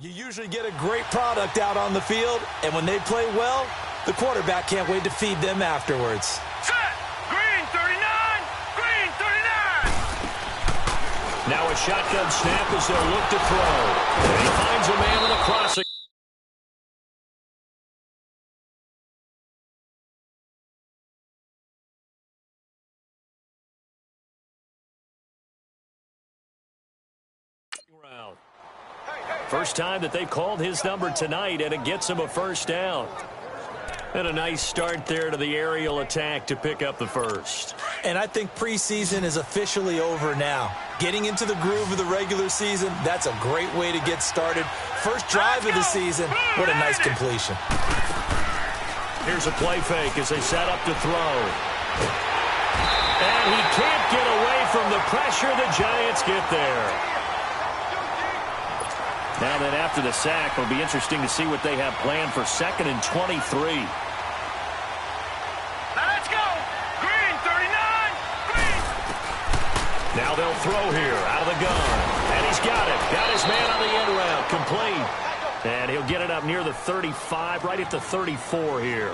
You usually get a great product out on the field, and when they play well, the quarterback can't wait to feed them afterwards. Set! Green 39! Green 39! Now a shotgun snap as they'll look to throw. And he finds a man in the crossing. Round. First time that they've called his number tonight, and it gets him a first down. And a nice start there to the aerial attack to pick up the first. And I think preseason is officially over now. Getting into the groove of the regular season, that's a great way to get started. First drive of the season, what a nice completion. Here's a play fake as they set up to throw. And he can't get away from the pressure. The Giants get there. Now that after the sack, it'll be interesting to see what they have planned for 2nd and 23. Now let's go! Green 39! Green! Now they'll throw here out of the gun. And he's got it. Got his man on the end route. Complete. And he'll get it up near the 35, right at the 34 here.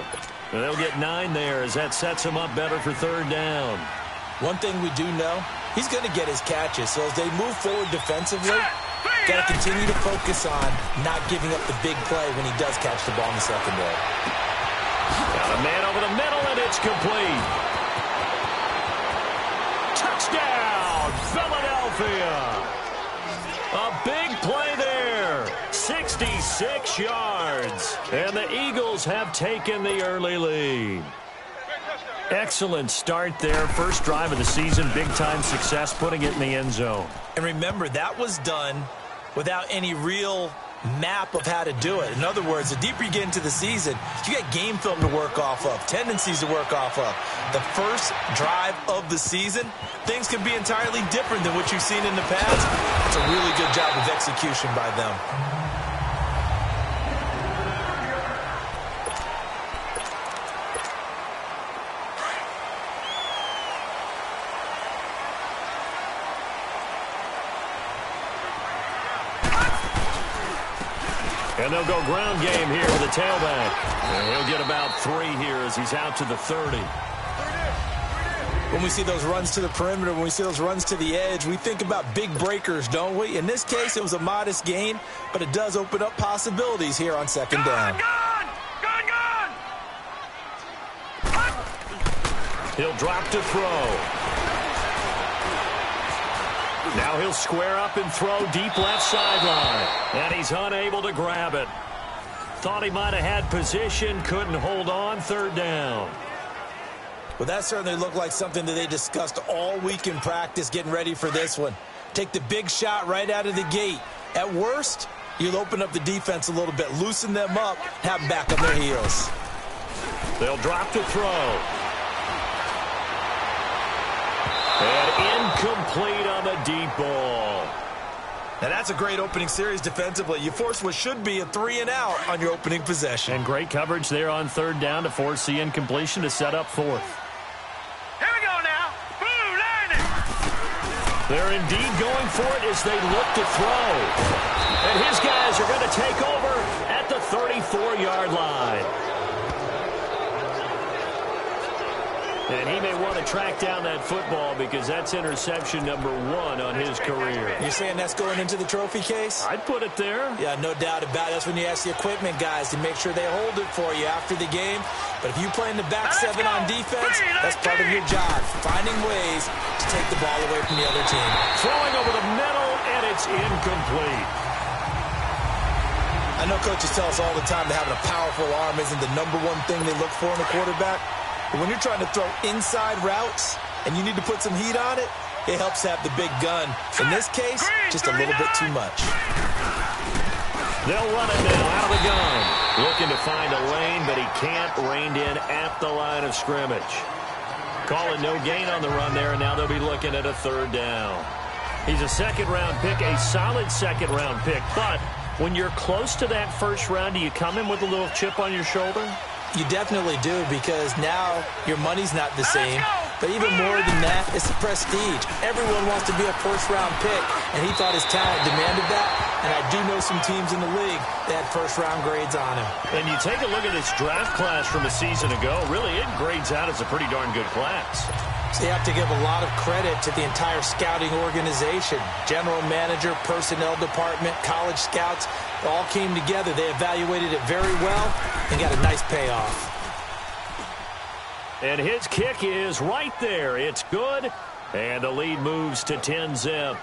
And they'll get 9 there as that sets him up better for 3rd down. One thing we do know, he's going to get his catches. So as they move forward defensively, got to continue to focus on not giving up the big play when he does catch the ball in the secondary. Got a man over the middle, and it's complete. Touchdown, Philadelphia. A big play there. 66 yards. And the Eagles have taken the early lead. Excellent start there. First drive of the season, big-time success, putting it in the end zone. And remember, that was done without any real map of how to do it. In other words, the deeper you get into the season, you got game film to work off of, tendencies to work off of. The first drive of the season, things can be entirely different than what you've seen in the past. It's a really good job of execution by them. And they'll go ground game here with the tailback. And he'll get about 3 here as he's out to the 30. When we see those runs to the perimeter, when we see those runs to the edge, we think about big breakers, don't we? In this case, it was a modest gain, but it does open up possibilities here on 2nd down. He'll drop to throw. Now he'll square up and throw deep left sideline. And he's unable to grab it. Thought he might have had position, couldn't hold on, 3rd down. Well, that certainly looked like something that they discussed all week in practice getting ready for this one. Take the big shot right out of the gate. At worst, you'll open up the defense a little bit, loosen them up, have them back on their heels. They'll drop to throw. And incomplete on the deep ball. Now, that's a great opening series defensively. You force what should be a 3-and-out on your opening possession. And great coverage there on third down to force the incompletion to set up fourth. Here we go now. Blue line it. They're indeed going for it as they look to throw. And his guys are going to take over at the 34-yard line. And he may want to track down that football because that's interception number 1 on his career. You're saying that's going into the trophy case? I'd put it there. Yeah, no doubt about it. That's when you ask the equipment guys to make sure they hold it for you after the game. But if you play in the back seven on defense, that's part of your job, finding ways to take the ball away from the other team. Throwing over the middle, and it's incomplete. I know coaches tell us all the time that having a powerful arm isn't the number one thing they look for in a quarterback. But when you're trying to throw inside routes and you need to put some heat on it, it helps have the big gun. In this case, just a little bit too much. They'll run it now out of the gun. Looking to find a lane, but he can't. Reined in at the line of scrimmage. Calling no gain on the run there, and now they'll be looking at a third down. He's a second-round pick, a solid second-round pick. But when you're close to that first round, do you come in with a little chip on your shoulder? You definitely do, because now your money's not the same. But even more than that, it's the prestige. Everyone wants to be a first-round pick, and he thought his talent demanded that. And I do know some teams in the league that had first-round grades on him. And you take a look at this draft class from a season ago, really it grades out as a pretty darn good class. So you have to give a lot of credit to the entire scouting organization. General manager, personnel department, college scouts, all came together. They evaluated it very well and got a nice payoff. And his kick is right there. It's good. And the lead moves to 10-zip.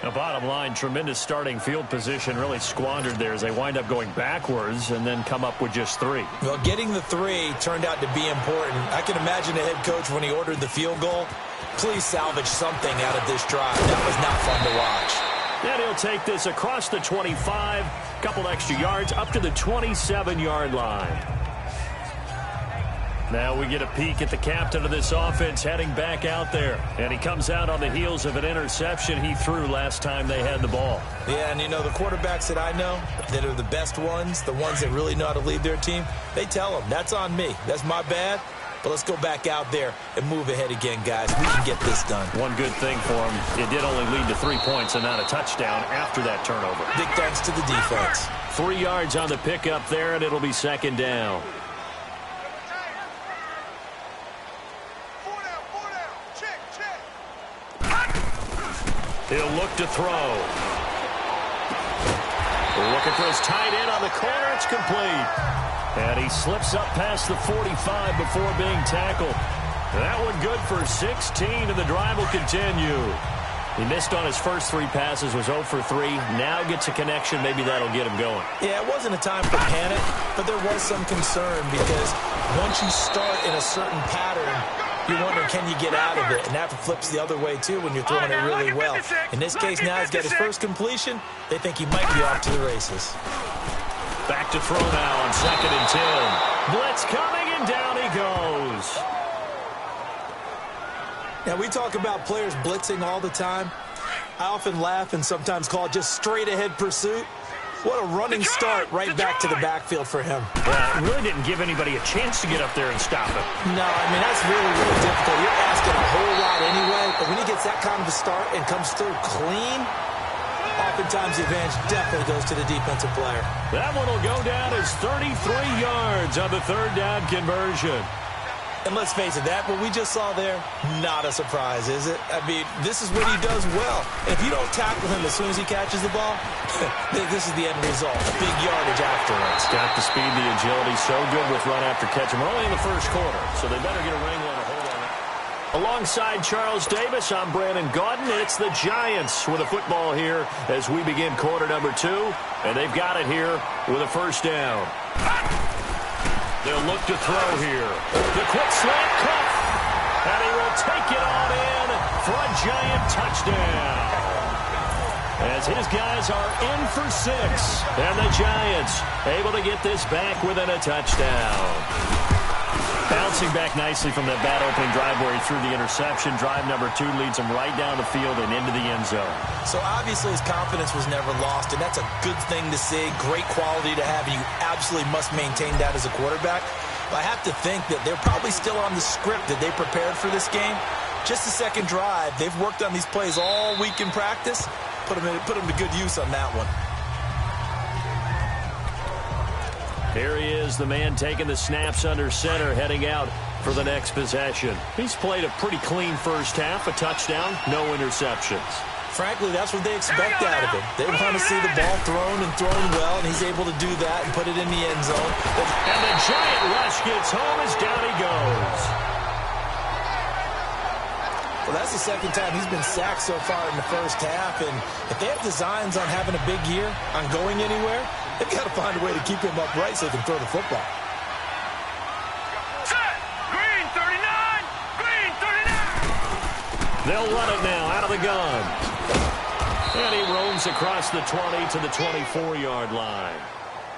Now, bottom line, tremendous starting field position really squandered there as they wind up going backwards and then come up with just 3. Well, getting the 3 turned out to be important. I can imagine the head coach when he ordered the field goal. Please salvage something out of this drive. That was not fun to watch. And he'll take this across the 25, couple extra yards, up to the 27-yard line. Now we get a peek at the captain of this offense heading back out there. And he comes out on the heels of an interception he threw last time they had the ball. Yeah, and you know, the quarterbacks that I know that are the best ones, the ones that really know how to lead their team, they tell them, that's on me. That's my bad. But let's go back out there and move ahead again, guys. We can get this done. One good thing for him, it did only lead to 3 points and not a touchdown after that turnover. Big thanks to the defense. 3 yards on the pickup there, and it'll be second down. He'll look to throw. We're looking for his tight end on the corner. It's complete. And he slips up past the 45 before being tackled. That one good for 16, and the drive will continue. He missed on his first 3 passes, was 0 for 3. Now gets a connection. Maybe that'll get him going. Yeah, it wasn't a time for panic, but there was some concern because once you start in a certain pattern, you're wondering, can you get out of it? And that flips the other way, too, when you're throwing it really well. In this case, now he's got his first completion. They think he might be off to the races. Back to throw now on 2nd and 10. Blitz coming, and down he goes. Now, we talk about players blitzing all the time. I often laugh and sometimes call it just straight-ahead pursuit. What a running start right back to the backfield for him. Well, it really didn't give anybody a chance to get up there and stop him. No, I mean, that's really, really difficult. You're asking a whole lot anyway, but when he gets that kind of a start and comes through clean, oftentimes the advantage definitely goes to the defensive player. That one will go down as 33 yards on the third down conversion. And let's face it, that what we just saw there, not a surprise, is it? I mean, this is what he does well. And if you don't tackle him as soon as he catches the ball, this is the end result. Big yardage afterwards. Got the speed, the agility, so good with run after catch. And we're only in the first quarter, so they better get a ring on a hold on it. Alongside Charles Davis, I'm Brandon Gaudin. It's the Giants with a football here as we begin quarter number 2. And they've got it here with a first down. They'll look to throw here. The quick slant cut. take it on in for a giant touchdown. As his guys are in for 6. And the Giants able to get this back within a touchdown. Bouncing back nicely from that bad opening drive where he threw the interception. Drive number 2 leads him right down the field and into the end zone. So obviously his confidence was never lost, and that's a good thing to see. Great quality to have, and you absolutely must maintain that as a quarterback. But I have to think that they're probably still on the script that they prepared for this game. Just the second drive. They've worked on these plays all week in practice. Put him to good use on that one. Here he is, the man taking the snaps under center, heading out for the next possession. He's played a pretty clean first half, a touchdown, no interceptions. Frankly, that's what they expect out of him. They want to see the ball thrown and thrown well, and he's able to do that and put it in the end zone. And the giant rush gets home as down he goes. Well, that's the second time he's been sacked so far in the first half, and if they have designs on having a big year, on going anywhere, they've got to find a way to keep him upright so they can throw the football. Set! Green 39! Green 39! They'll run it now out of the gun. And he roams across the 20 to the 24-yard line.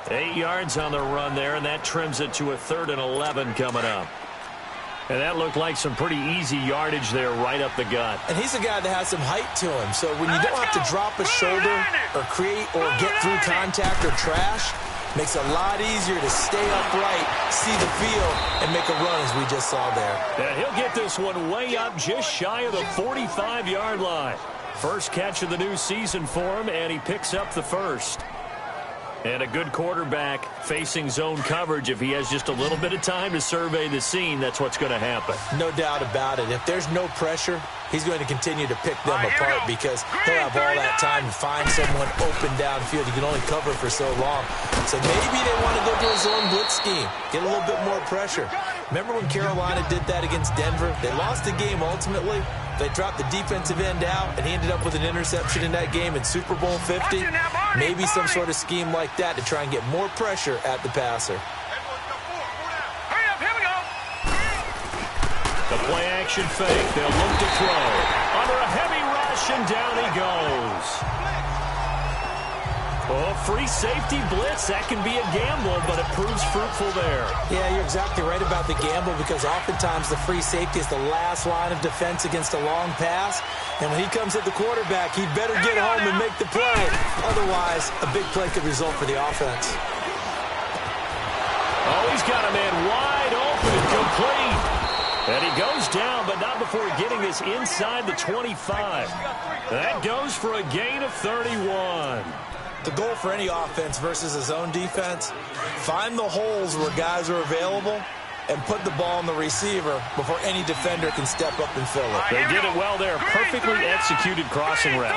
8 yards on the run there, and that trims it to a 3rd and 11 coming up. And that looked like some pretty easy yardage there right up the gut. And he's a guy that has some height to him. So when you don't have to drop a shoulder or create or get through contact or trash, makes it a lot easier to stay upright, see the field, and make a run as we just saw there. And he'll get this one way up just shy of the 45-yard line. First catch of the new season for him, and he picks up the first. And a good quarterback facing zone coverage. If he has just a little bit of time to survey the scene, that's what's going to happen. No doubt about it. If there's no pressure, he's going to continue to pick them apart because he'll have all that time to find someone open downfield. You can only cover for so long. So maybe they want to go to a zone blitz scheme, get a little bit more pressure. Remember when Carolina did that against Denver? They lost the game ultimately. They dropped the defensive end out, and he ended up with an interception in that game in Super Bowl 50. Maybe some sort of scheme like that to try and get more pressure at the passer. Hurry up, here we go! The play action fake. They'll look to throw. Under a heavy rush, and down he goes. Oh, free safety blitz. That can be a gamble, but it proves fruitful there. Yeah, you're exactly right about the gamble because oftentimes the free safety is the last line of defense against a long pass. And when he comes at the quarterback, he'd better get home and make the play. Otherwise, a big play could result for the offense. Oh, he's got a man wide open, complete. And he goes down, but not before getting this inside the 25. That goes for a gain of 31. The goal for any offense versus a zone defense, find the holes where guys are available and put the ball on the receiver before any defender can step up and fill it. They did it well there. Perfectly executed crossing route.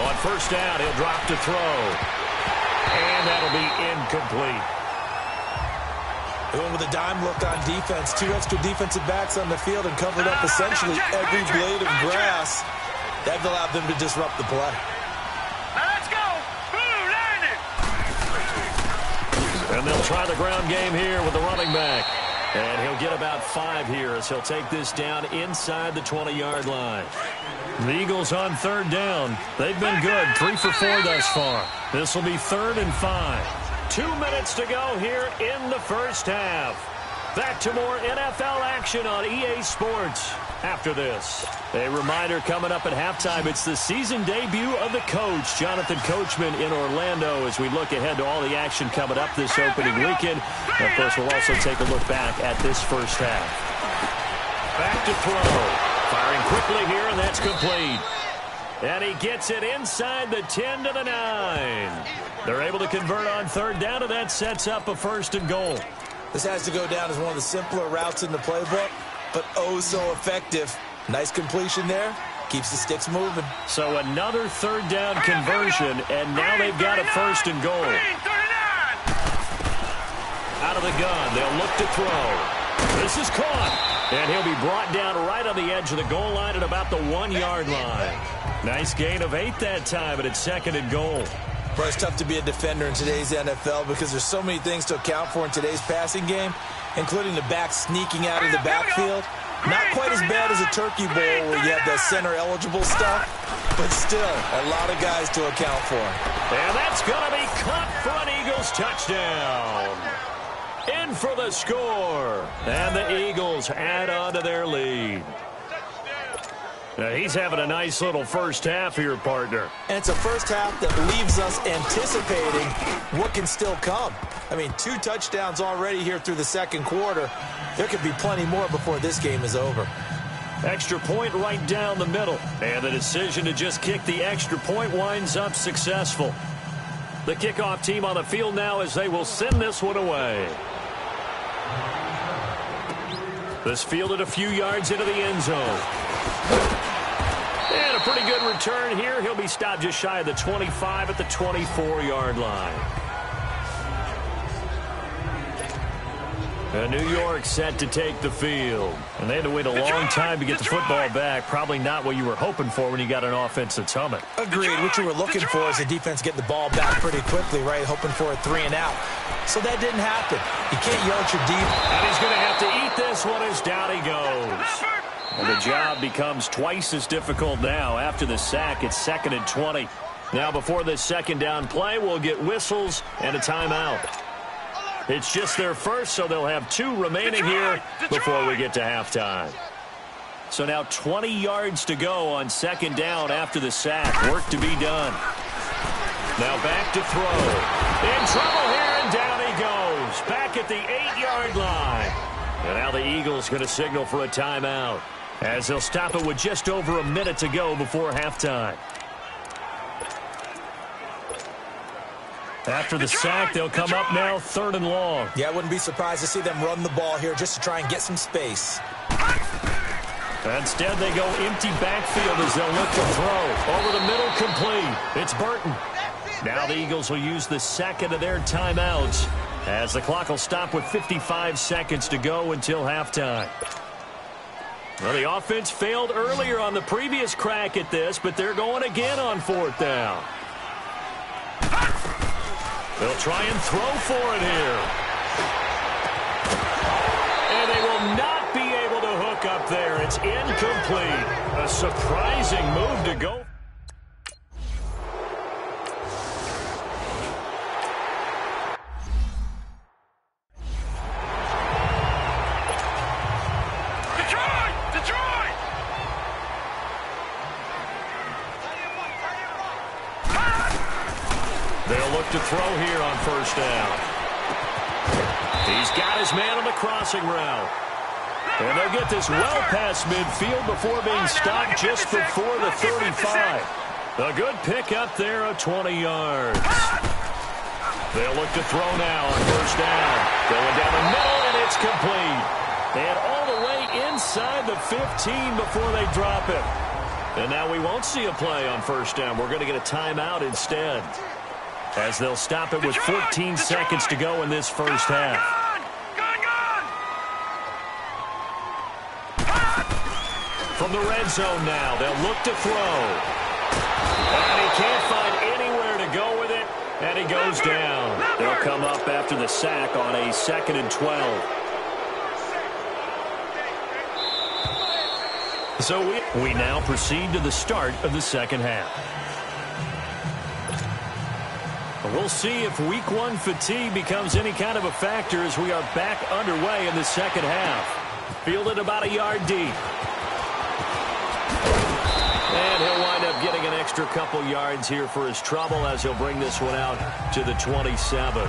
On first down, he'll drop to throw. And that'll be incomplete. They went with a dime look on defense. 2 extra defensive backs on the field and covered up essentially every blade of grass. That allowed them to disrupt the play. And they'll try the ground game here with the running back. And he'll get about 5 here as he'll take this down inside the 20-yard line. The Eagles on 3rd down. They've been good, 3 for 4 thus far. This will be 3rd and 5. 2 minutes to go here in the first half. Back to more NFL action on EA Sports after this. A reminder coming up at halftime, it's the season debut of the coach, Jonathan Coachman, in Orlando, as we look ahead to all the action coming up this opening weekend. And of course, we'll also take a look back at this first half. Back to throw. Firing quickly here, and that's complete. And he gets it inside the 10 to the 9. They're able to convert on 3rd down, and that sets up a 1st and goal. This has to go down as one of the simpler routes in the playbook, but oh so effective. Nice completion there. Keeps the sticks moving. So another 3rd down conversion, and now they've got a 1st and goal. Out of the gun, they'll look to throw. This is caught, and he'll be brought down right on the edge of the goal line at about the 1-yard line. Nice gain of 8 that time, but it's 2nd and goal. But it's tough to be a defender in today's NFL because there's so many things to account for in today's passing game, including the back sneaking out of the backfield. Not quite as bad as a Turkey Bowl where you have the center-eligible stuff, but still a lot of guys to account for. And that's going to be caught for an Eagles touchdown. In for the score. And the Eagles add on to their lead. Now, he's having a nice little first half here, partner. And it's a first half that leaves us anticipating what can still come. I mean, 2 touchdowns already here through the second quarter. There could be plenty more before this game is over. Extra point right down the middle. And the decision to just kick the extra point winds up successful. The kickoff team on the field now as they will send this one away. This fielded a few yards into the end zone. And a pretty good return here. He'll be stopped just shy of the 25 at the 24-yard line. New York set to take the field. And they had to wait a long time to get the football back. Probably not what you were hoping for when you got an offense that's humming. Agreed. What you were looking for is the defense getting the ball back pretty quickly, right? Hoping for a 3-and-out. So that didn't happen. You can't yell at your deep. And he's going to have to eat this one as down he goes. And the job becomes twice as difficult now. After the sack, it's 2nd and 20. Now before this second down play, we'll get whistles and a timeout. It's just their first, so they'll have 2 remaining here before we get to halftime. So now 20 yards to go on second down after the sack. Work to be done. Now back to throw. In trouble here, and down he goes. Back at the 8-yard line. And now the Eagles going to signal for a timeout, as they'll stop it with just over a minute to go before halftime. After the sack, they'll come up now 3rd and long. Yeah, I wouldn't be surprised to see them run the ball here just to try and get some space. Instead, they go empty backfield as they'll look to throw. Over the middle, complete. It's Burton. Now the Eagles will use the second of their timeouts, as the clock will stop with 55 seconds to go until halftime. Well, the offense failed earlier on the previous crack at this, but they're going again on 4th down. They'll try and throw for it here. And they will not be able to hook up there. It's incomplete. A surprising move to go. To throw here on 1st down. He's got his man on the crossing route. And they'll get this well past midfield before being stopped just before the 35. A good pickup there of 20 yards. They'll look to throw now on 1st down. Going down the middle, and it's complete. And all the way inside the 15 before they drop it. And now we won't see a play on 1st down. We're going to get a timeout instead, as they'll stop it with 14 seconds to go in this first half. From the red zone now, they'll look to throw. And he can't find anywhere to go with it, and he goes down. They'll come up after the sack on a 2nd and 12. So we now proceed to the start of the second half. We'll see if Week 1 fatigue becomes any kind of a factor as we are back underway in the second half. Fielded about a yard deep. And he'll wind up getting an extra couple yards here for his trouble as he'll bring this one out to the 27.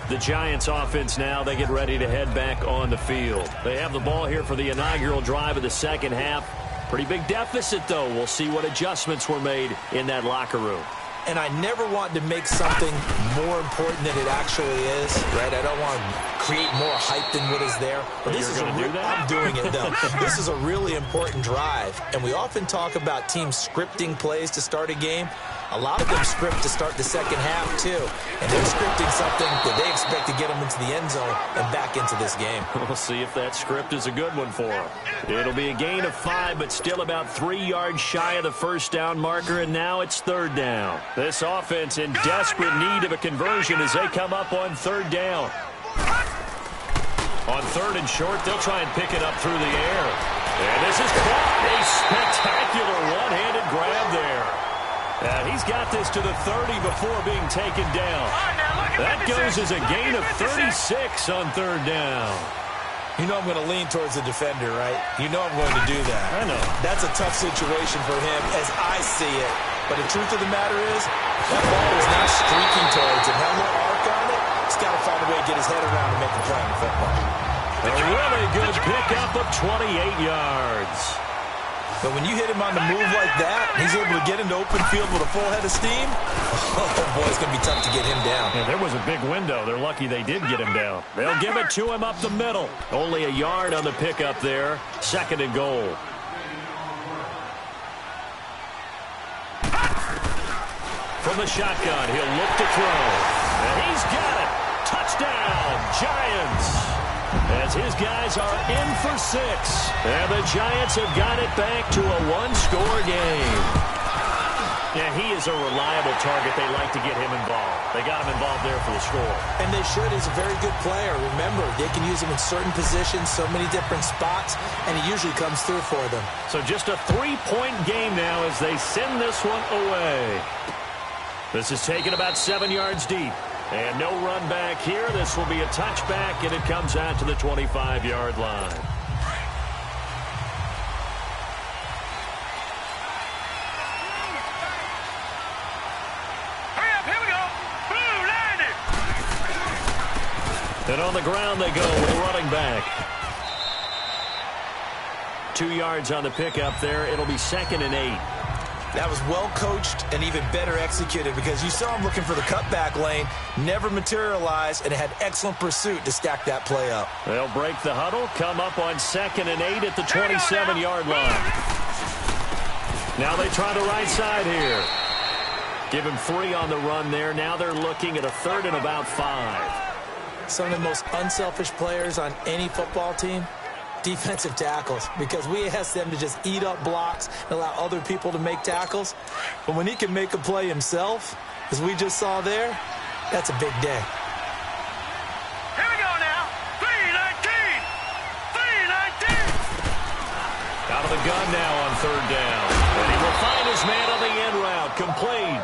The Giants offense now, they get ready to head back on the field. They have the ball here for the inaugural drive of the second half. Pretty big deficit, though. We'll see what adjustments were made in that locker room. And I never want to make something more important than it actually is, right? I don't want to create more hype than what is there. But this is I'm doing it, though. This is a really important drive. And we often talk about teams scripting plays to start a game. A lot of them script to start the second half, too. And they're scripting something that they expect to get them into the end zone and back into this game. We'll see if that script is a good one for them. It'll be a gain of 5, but still about 3 yards shy of the first down marker, and now it's 3rd down. This offense in desperate need of a conversion as they come up on 3rd down. On 3rd and short, they'll try and pick it up through the air. And this is caught. A spectacular one-handed grab there. And he's got this to the 30 before being taken down. That goes as a gain of 36 on 3rd down. You know I'm going to lean towards the defender, right? You know I'm going to do that. I know. That's a tough situation for him as I see it. But the truth of the matter is, that ball is not streaking towards him. Have a little arc on it. He's got to find a way to get his head around and make a play in football. A really good pickup of 28 yards. But when you hit him on the move like that, he's able to get into open field with a full head of steam, oh, boy, it's going to be tough to get him down. Yeah, there was a big window. They're lucky they did get him down. They'll give it to him up the middle. Only a yard on the pickup there. 2nd and goal. From the shotgun, he'll look to throw. And he's got it. Touchdown, Giants. As his guys are in for 6. And the Giants have got it back to a one-score game. Yeah, he is a reliable target. They like to get him involved. They got him involved there for the score. And they should. He's a very good player. Remember, they can use him in certain positions, so many different spots, and he usually comes through for them. So just a 3-point game now as they send this one away. This is taken about 7 yards deep. And no run back here. This will be a touchback, and it comes out to the 25-yard line. Hurry up, here we go. Blue, landed. And on the ground they go with a running back. 2 yards on the pickup there. It'll be 2nd and 8. That was well coached and even better executed because you saw him looking for the cutback lane, never materialized, and had excellent pursuit to stack that play up. They'll break the huddle, come up on 2nd and 8 at the 27-yard line. Now they try the right side here. Give him 3 on the run there. Now they're looking at a 3rd and about 5. Some of the most unselfish players on any football team, defensive tackles, because we ask them to just eat up blocks and allow other people to make tackles. But when he can make a play himself, as we just saw there, that's a big day. Here we go now. 3-19. 3-19. Out of the gun now on 3rd down. And he will find his man on the end route. Complete.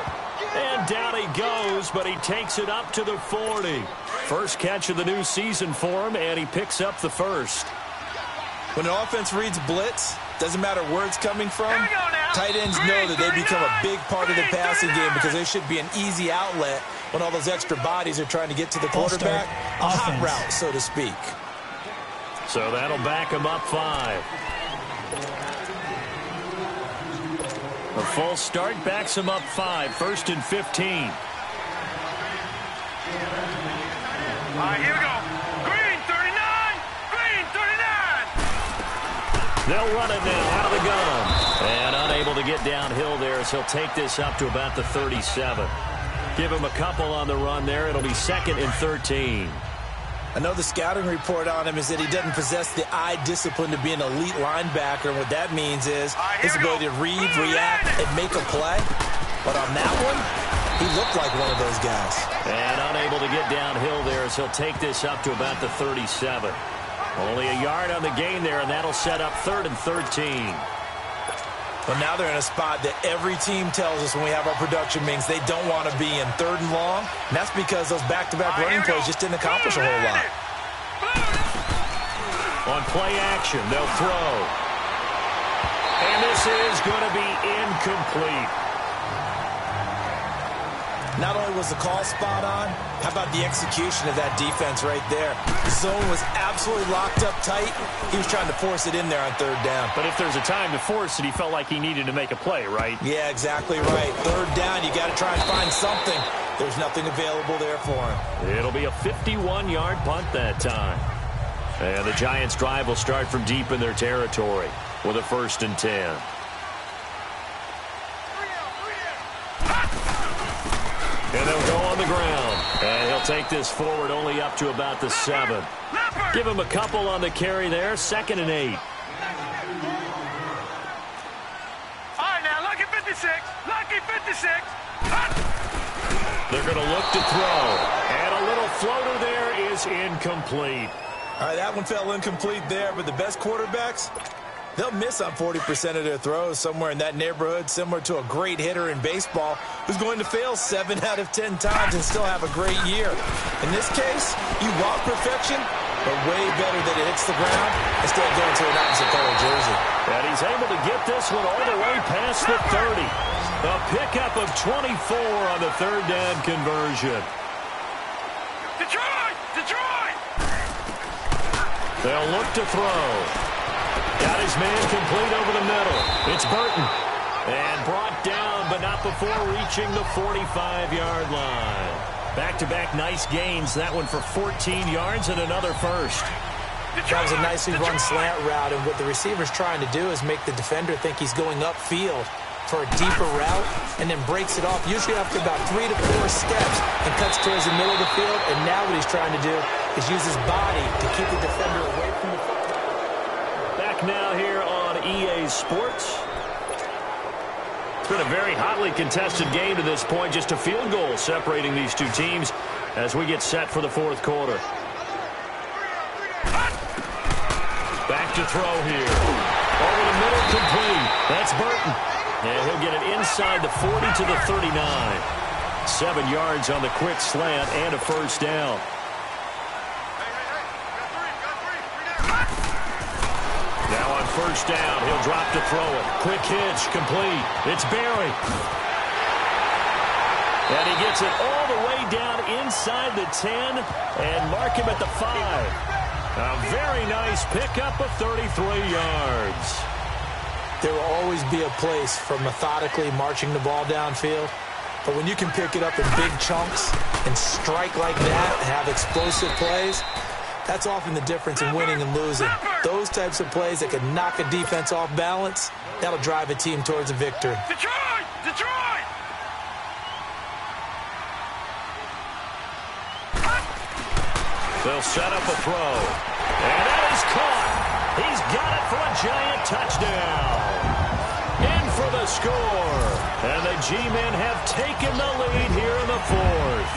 And down he goes, but he takes it up to the 40. First catch of the new season for him, and he picks up the first. When an offense reads blitz, doesn't matter where it's coming from, tight ends know that they become a big part of the passing game because they should be an easy outlet when all those extra bodies are trying to get to the quarterback. A hot route, so to speak. So that'll back him up 5. A full start backs him up 5. 1st and 15. All right, here we go. Green, 39. Green, 39. They'll run it now out of the gun. And unable to get downhill there, so he'll take this up to about the 37. Give him a couple on the run there. It'll be 2nd and 13. I know the scouting report on him is that he doesn't possess the eye discipline to be an elite linebacker. And what that means is his ability to read, react, and make a play. But on that one, he looked like one of those guys. And unable to get downhill there as he'll take this up to about the 37. Only a yard on the gain there, and that'll set up 3rd and 13. Well, now they're in a spot that every team tells us when we have our production meetings they don't want to be in, 3rd and long. And that's because those back-to-back running plays just didn't accomplish a whole lot. On play action, they'll throw. And this is going to be incomplete. Not only was the call spot on, how about the execution of that defense right there? The zone was absolutely locked up tight. He was trying to force it in there on 3rd down. But if there's a time to force it, he felt like he needed to make a play, right? Yeah, exactly right. 3rd down, you got to try and find something. There's nothing available there for him. It'll be a 51-yard punt that time. And the Giants' drive will start from deep in their territory with a 1st and 10. And they'll go on the ground. And he'll take this forward only up to about the 7. Give him a couple on the carry there. 2nd and 8. All right, now, lucky 56. Lucky 56. They're going to look to throw. And a little floater there is incomplete. All right, that one fell incomplete there, but the best quarterbacks, they'll miss on 40% of their throws, somewhere in that neighborhood, similar to a great hitter in baseball who's going to fail 7 out of 10 times and still have a great year. In this case, you want perfection, but way better that it hits the ground instead of going to an opposite color jersey. And he's able to get this one all the way past the 30. A pickup of 24 on the third down conversion. Detroit! Detroit! They'll look to throw. Got his man complete over the middle. It's Burton. And brought down, but not before reaching the 45-yard line. Back-to-back nice gains. That one for 14 yards and another first. That was a nicely run slant route, and what the receiver's trying to do is make the defender think he's going upfield for a deeper route, and then breaks it off, usually after about 3 to 4 steps, and cuts towards the middle of the field. And now what he's trying to do is use his body to keep the defender away from the football. Back now here on EA Sports. It's been a very hotly contested game to this point. Just a field goal separating these two teams as we get set for the fourth quarter. Back to throw here. Over the middle, complete. That's Burton. And he'll get it inside the 40 to the 39. 7 yards on the quick slant and a first down. Now on first down, he'll drop to throw it. Quick hitch, complete. It's Barry. And he gets it all the way down inside the 10 and mark him at the 5. A very nice pickup of 33 yards. There will always be a place for methodically marching the ball downfield. But when you can pick it up in big chunks and strike like that and have explosive plays, that's often the difference in winning and losing. Those types of plays that can knock a defense off balance, that'll drive a team towards a victory. Detroit! Detroit! They'll set up a throw. And that is caught. He's got it for a giant touchdown. In for the score. And the G-men have taken the lead here in the fourth.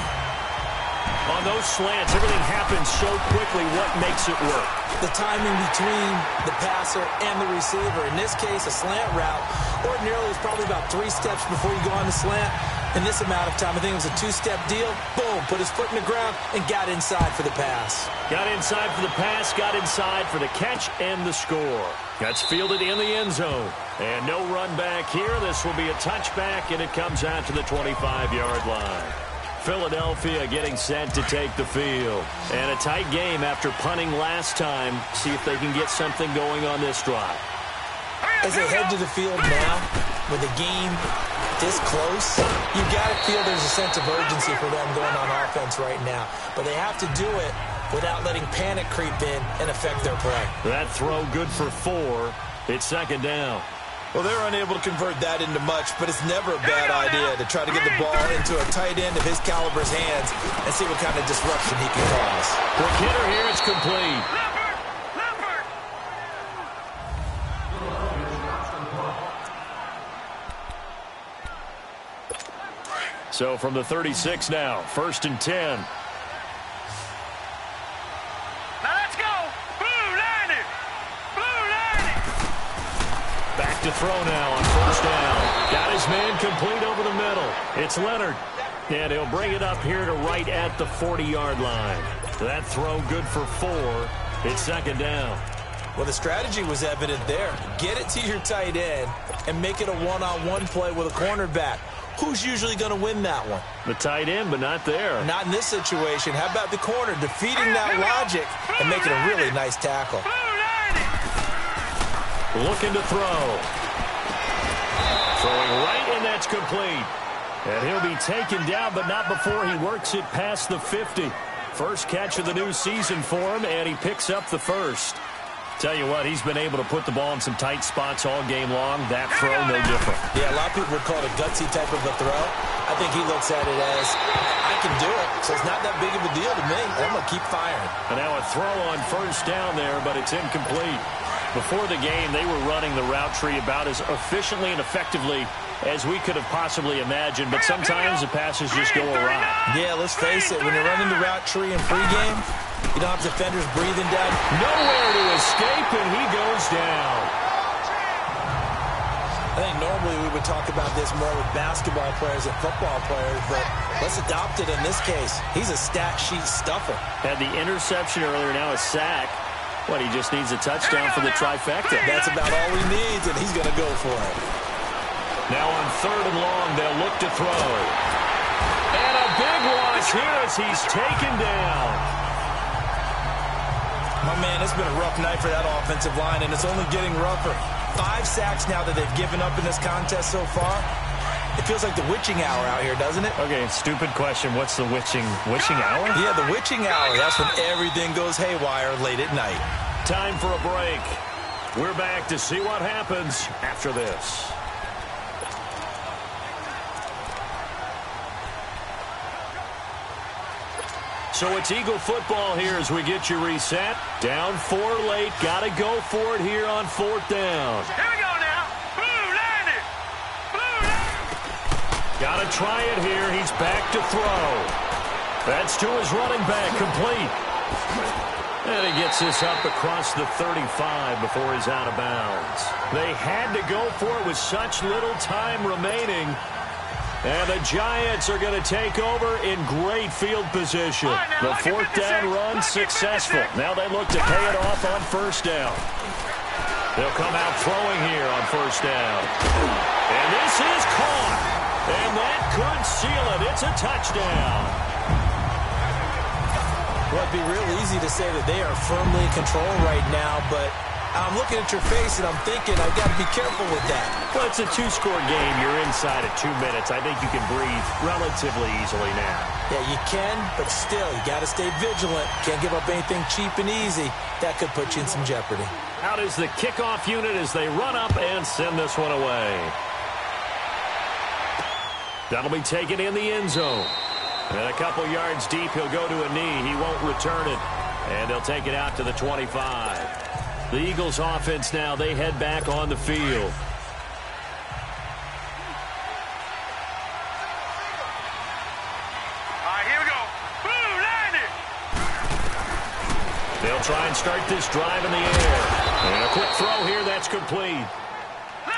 On those slants, everything happens so quickly. What makes it work? The timing between the passer and the receiver. In this case, a slant route. Ordinarily, it's probably about 3 steps before you go on the slant. In this amount of time, I think it was a 2-step deal. Boom, put his foot in the ground and got inside for the pass. Got inside for the pass, got inside for the catch and the score. That's fielded in the end zone. And no run back here. This will be a touchback, and it comes out to the 25-yard line. Philadelphia getting set to take the field. And a tight game after punting last time. See if they can get something going on this drive. As they head to the field now, with the game this close, you got to feel there's a sense of urgency for them going on offense right now. But they have to do it without letting panic creep in and affect their play. That throw good for 4. It's second down. Well, they're unable to convert that into much, but it's never a bad idea to try to get the ball into a tight end of his caliber's hands and see what kind of disruption he can cause. Quick hitter here, it's complete. So from the 36 now, 1st and 10. Now let's go! Blue line it! Blue line it! Back to throw now on first down. Got his man complete over the middle. It's Leonard. And he'll bring it up here to right at the 40-yard line. That throw good for 4. It's second down. Well, the strategy was evident there. Get it to your tight end and make it a one-on-one play with a cornerback. Who's usually going to win that one? The tight end, but not there. Not in this situation. How about the corner defeating that logic and making a really nice tackle? Looking to throw. Throwing right, and that's complete. And he'll be taken down, but not before he works it past the 50. First catch of the new season for him, and he picks up the first. Tell you what, he's been able to put the ball in some tight spots all game long. That throw, no different. Yeah, a lot of people would call it a gutsy type of a throw. I think he looks at it as, I can do it, so it's not that big of a deal to me. I'm going to keep firing. And now a throw on first down there, but it's incomplete. Before the game, they were running the route tree about as efficiently and effectively as we could have possibly imagined, but sometimes the passes just go awry. Yeah, let's face it, when you're running the route tree in pregame, You don't have defenders breathing down. Nowhere to escape, and he goes down. I think normally we would talk about this more with basketball players and football players, but let's adopt it in this case. He's a stat sheet stuffer. Had the interception earlier, now a sack. What, he just needs a touchdown for the trifecta. That's about all he needs, and he's going to go for it. Now on 3rd and long, they'll look to throw. And a big loss here as he's taken down. My man, it's been a rough night for that offensive line, and it's only getting rougher. 5 sacks now that they've given up in this contest so far. It feels like the witching hour out here, doesn't it? Okay, stupid question. What's the witching hour? Yeah, the witching hour. That's when everything goes haywire late at night. Time for a break. We're back to see what happens after this. So it's Eagle football here as we get you reset. Down 4 late. Got to go for it here on 4th down. Here we go now. Blue landed. Blue landed. Got to try it here. He's back to throw. That's to his running back. Complete. And he gets this up across the 35 before he's out of bounds. They had to go for it with such little time remaining. And the Giants are going to take over in great field position. The 4th down run successful. Now they look to pay it off on 1st down. They'll come out throwing here on 1st down. And this is caught. And that could seal it. It's a touchdown. Well, it'd be real easy to say that they are firmly in control right now, but I'm looking at your face and I'm thinking I've got to be careful with that. Well, it's a 2-score game. You're inside at 2 minutes. I think you can breathe relatively easily now. Yeah, you can, but still, you got to stay vigilant. Can't give up anything cheap and easy. That could put you in some jeopardy. Out is the kickoff unit as they run up and send this one away. That'll be taken in the end zone. And a couple yards deep, he'll go to a knee. He won't return it. And they'll take it out to the 25. The Eagles offense now, they head back on the field. All right, here we go. Blue landed. They'll try and start this drive in the air. And a quick throw here, that's complete.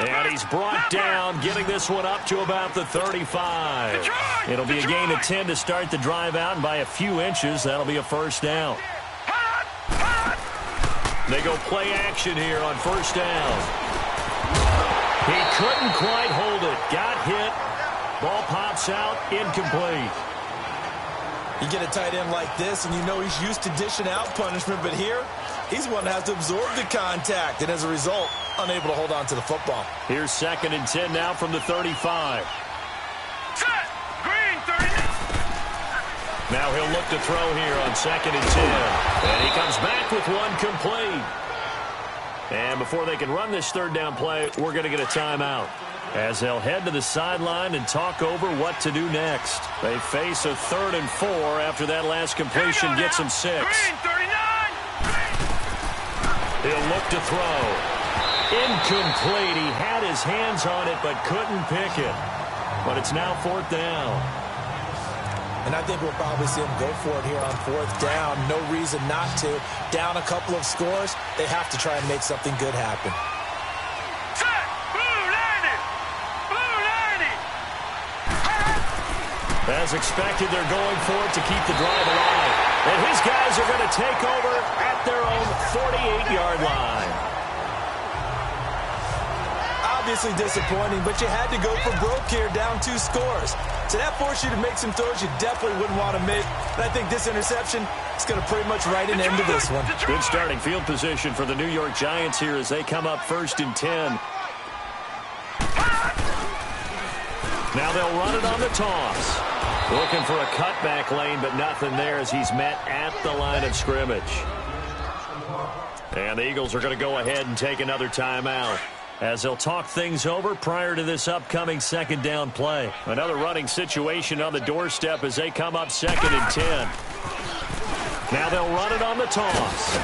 And he's brought down, getting this one up to about the 35. It'll be a gain of 10 to start the drive out, and by a few inches, that'll be a 1st down. They go play action here on 1st down. He couldn't quite hold it. Got hit. Ball pops out. Incomplete. You get a tight end like this, and you know he's used to dishing out punishment, but here, he's one that has to absorb the contact, and as a result, unable to hold on to the football. Here's 2nd and 10 now from the 35. Set. Green 39. Now he'll look to throw here on 2nd and 10. And he comes back with one complete. And before they can run this 3rd down play, we're going to get a timeout, as they'll head to the sideline and talk over what to do next. They face a 3rd and 4 after that last completion gets them 6. Green 39. He'll look to throw. Incomplete. He had his hands on it but couldn't pick it. But it's now 4th down. And I think we'll probably see him go for it here on 4th down. No reason not to. Down a couple of scores, they have to try and make something good happen. Set. Blue landed. Blue landed. As expected, they're going for it to keep the drive alive. And his guys are going to take over at their own 48-yard line. Obviously disappointing, but you had to go for broke here, down 2 scores. So that forced you to make some throws you definitely wouldn't want to make. And I think this interception is going to pretty much write an end to this one. Good starting field position for the New York Giants here as they come up 1st and 10. Now they'll run it on the toss. Looking for a cutback lane, but nothing there as he's met at the line of scrimmage. And the Eagles are going to go ahead and take another timeout, as they'll talk things over prior to this upcoming 2nd down play. Another running situation on the doorstep as they come up 2nd and 10. Now they'll run it on the toss.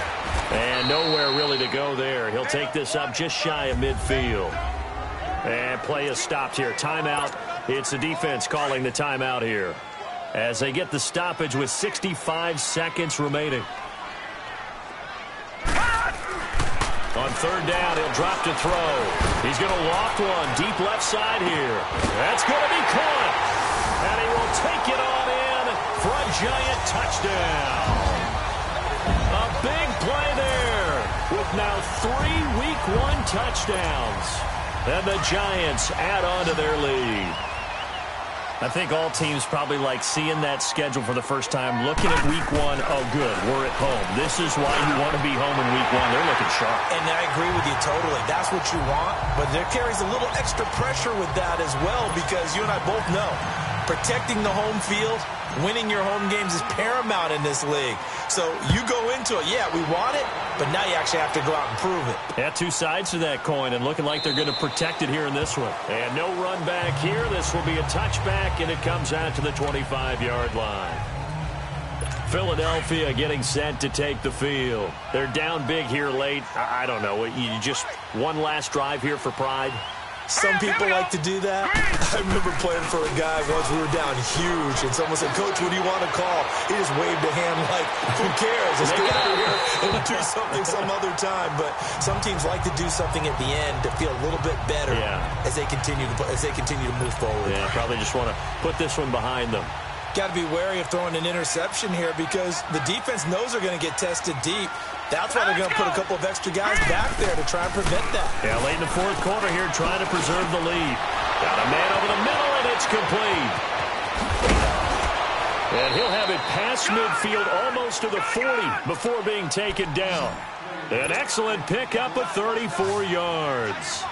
And nowhere really to go there. He'll take this up just shy of midfield. And play is stopped here. Timeout. It's the defense calling the timeout here, as they get the stoppage with 65 seconds remaining. On third down, he'll drop to throw. He's going to loft one deep left side here. That's going to be caught. And he will take it on in for a giant touchdown. A big play there with now 3 Week 1 touchdowns. And the Giants add on to their lead. I think all teams probably like seeing that schedule for the first time, looking at Week 1, oh, good, we're at home. This is why you want to be home in Week 1. They're looking sharp. And I agree with you totally. That's what you want, but there carries a little extra pressure with that as well because you and I both know protecting the home field, winning your home games is paramount in this league. So you go into it, yeah, we want it, but now you actually have to go out and prove it. Yeah, two sides to that coin, and looking like they're going to protect it here in this one. And no run back here. This will be a touchback, and it comes out to the 25-yard line. Philadelphia getting set to take the field. They're down big here late. I don't know. You just one last drive here for pride? Some people like to do that. I remember playing for a guy once. We were down huge, and someone said, "Coach, what do you want to call?" He just waved a hand like, "Who cares? Let's get out of here and do something some other time." But some teams like to do something at the end to feel a little bit better as they continue to move forward. Yeah, probably just want to put this one behind them. Got to be wary of throwing an interception here because the defense knows they're going to get tested deep. That's why they're going to put a couple of extra guys back there to try and prevent that. Yeah, late in the fourth quarter here, trying to preserve the lead. Got a man over the middle, and it's complete. And he'll have it past midfield almost to the 40 before being taken down. An excellent pickup of 34 yards.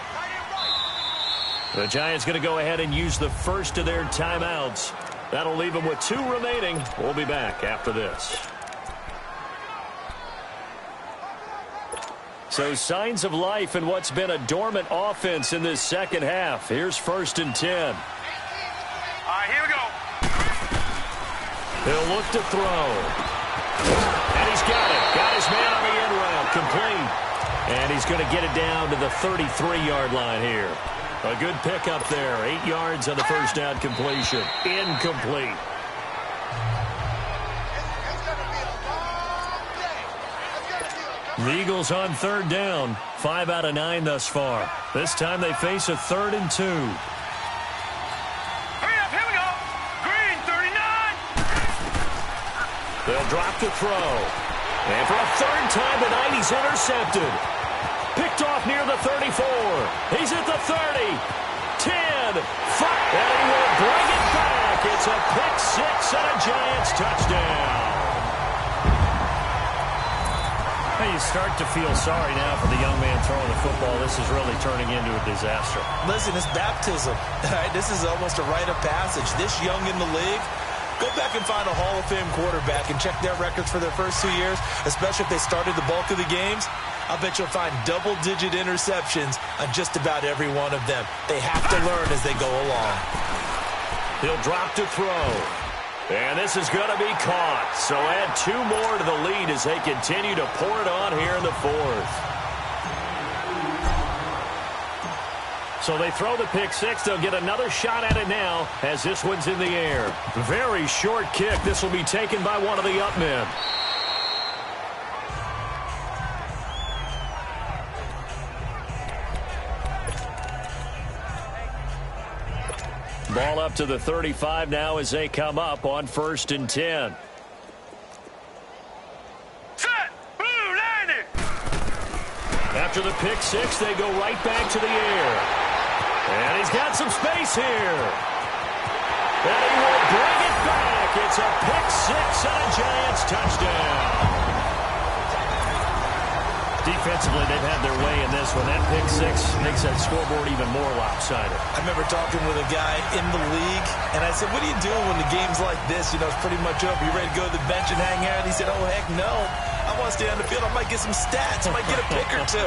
The Giants going to go ahead and use the first of their timeouts. That'll leave them with 2 remaining. We'll be back after this. So signs of life in what's been a dormant offense in this second half. Here's 1st and 10. All right, here we go. He'll look to throw. And he's got it. Got his man on the end route. Complete. And he's going to get it down to the 33-yard line here. A good pickup there. 8 yards on the first down completion. Incomplete. The Eagles on 3rd down. 5 out of 9 thus far. This time they face a 3rd and 2. Hurry up, here we go. Green, 39. They'll drop to throw. And for a 3rd time tonight, he's intercepted. Picked off near the 34. He's at the 30. 10. 5. And he will bring it back. It's a pick 6 and a Giants touchdown. You start to feel sorry now for the young man throwing the football. This is really turning into a disaster. Listen, it's baptism. Right? This is almost a rite of passage. This young in the league, go back and find a Hall of Fame quarterback and check their records for their first 2 years, especially if they started the bulk of the games. I'll bet you'll find double-digit interceptions on just about every one of them. They have to learn as they go along. He'll drop to throw. And this is going to be caught. So add 2 more to the lead as they continue to pour it on here in the 4th. So they throw the pick 6. They'll get another shot at it now as this one's in the air. Very short kick. This will be taken by one of the up men. Ball up to the 35 now as they come up on 1st and 10. Set. Blue, landing. After the pick 6, they go right back to the air. And he's got some space here. And he will bring it back. It's a pick 6 and a Giants touchdown. Defensively, they've had their way in this one. That pick 6 makes that scoreboard even more lopsided. I remember talking with a guy in the league, and I said, what are you doing when the game's like this? You know, it's pretty much over. You ready to go to the bench and hang out? And he said, oh, heck no. I want to stay on the field. I might get some stats. I might get a pick or 2.